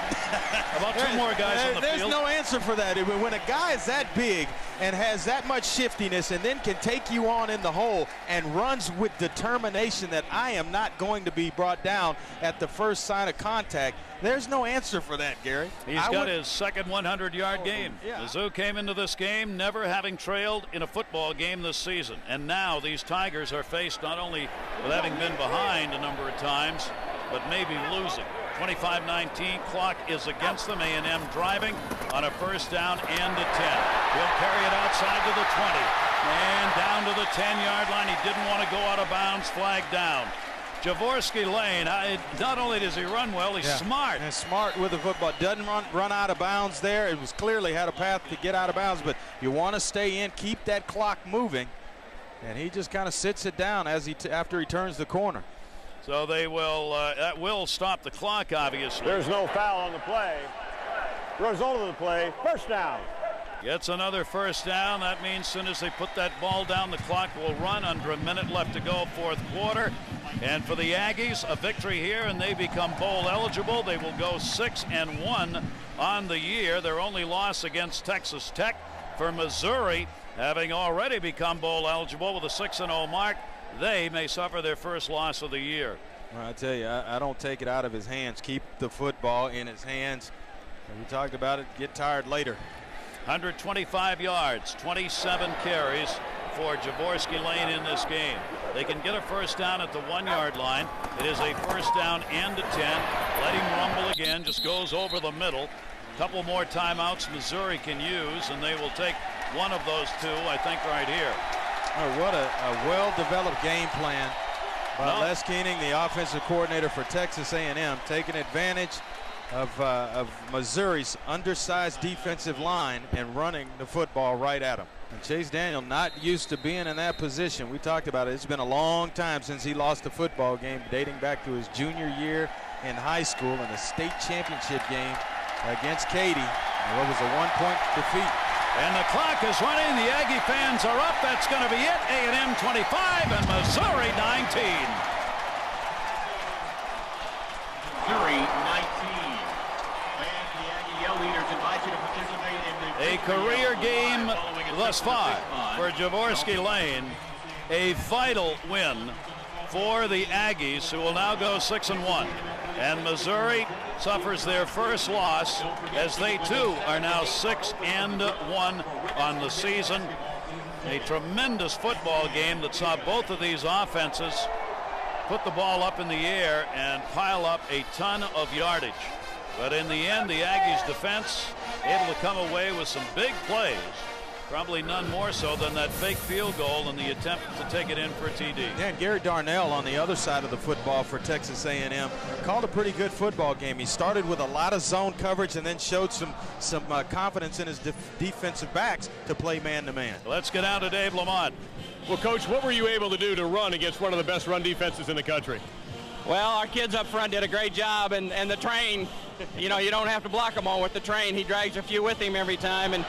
About 2 more guys on the There's field. no answer for that. When a guy is that big and has that much shiftiness and then can take you on in the hole and runs with determination that I am not going to be brought down at the first sign of contact, there's no answer for that, Gary. He's got his second 100-yard game. Yeah. Mizzou came into this game never having trailed in a football game this season. And now these Tigers are faced not only with having been behind a number of times, but maybe losing. 25-19, clock is against them. A&M driving on a 1st down and a 10. He'll carry it outside to the 20 and down to the 10-yard line. He didn't want to go out of bounds, flag down. Jorvorskie Lane, not only does he run well, he's smart. And smart with the football. Doesn't run out of bounds there. It was clearly had a path to get out of bounds, but you want to stay in, keep that clock moving. And he just kind of sits it down after he turns the corner. So they will, that will stop the clock, obviously. There's no foul on the play. Result of the play, 1st down. Gets another first down. That means as soon as they put that ball down, the clock will run. Under a minute left to go, fourth quarter. And for the Aggies, a victory here, and they become bowl eligible. They will go 6-1 on the year. Their only loss against Texas Tech. For Missouri, having already become bowl eligible with a 6-0 mark, they may suffer their first loss of the year. Well, I tell you, I don't take it out of his hands. Keep the football in his hands. And we talked about it, get tired later. 125 yards, 27 carries for Jorvorskie Lane in this game. They can get a first down at the 1-yard line. It is a first down and a 10. Let him rumble again, just goes over the middle. Couple more timeouts Missouri can use, and they will take one of those two, I think, right here. Oh, what a well-developed game plan by Les Keening, the offensive coordinator for Texas A&M, taking advantage of Missouri's undersized defensive line and running the football right at him. And Chase Daniel not used to being in that position. We talked about it. It's been a long time since he lost a football game, dating back to his junior year in high school in the state championship game against Katy. What was a 1-point defeat. And the clock is running. The Aggie fans are up. That's going to be it. A&M 25 and Missouri 19. Missouri 19. And the Aggie Yell Leaders invite you to participate in the A career game thus far for Jorvorskie Lane. A vital win for the Aggies, who will now go 6-1. And Missouri suffers their first loss as they too are now 6-1 on the season. A tremendous football game that saw both of these offenses put the ball up in the air and pile up a ton of yardage. But in the end, the Aggies defense able to come away with some big plays. Probably none more so than that fake field goal and the attempt to take it in for TD. Yeah, and Gary Darnell on the other side of the football for Texas A&M called a pretty good football game. He started with a lot of zone coverage and then showed some confidence in his defensive backs to play man-to-man. Let's get out to Dave Lamont. Well, Coach, what were you able to do to run against one of the best run defenses in the country? Well, our kids up front did a great job, and the train, you know, you don't have to block them all with the train. He drags a few with him every time, and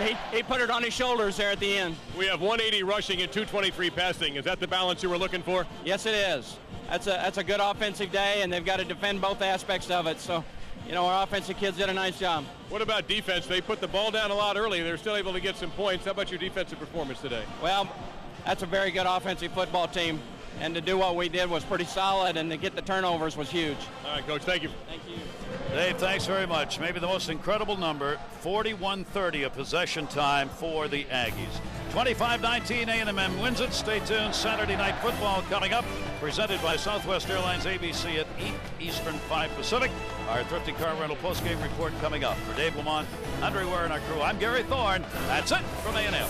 he put it on his shoulders there at the end. We have 180 rushing and 223 passing. Is that the balance you were looking for? Yes, it is. That's a good offensive day, and they've got to defend both aspects of it. So, you know, our offensive kids did a nice job. What about defense? They put the ball down a lot early. They're still able to get some points. How about your defensive performance today? Well, that's a very good offensive football team, and to do what we did was pretty solid, and to get the turnovers was huge. All right, Coach, thank you. Thank you. Dave, thanks very much. Maybe the most incredible number, 41-30 of possession time for the Aggies. 25-19, A&M wins it. Stay tuned. Saturday Night Football coming up, presented by Southwest Airlines ABC at 8 Eastern, 5 Pacific. Our Thrifty Car Rental postgame report coming up. For Dave Lamont, Andre Ware, and our crew, I'm Gary Thorne. That's it from A&M.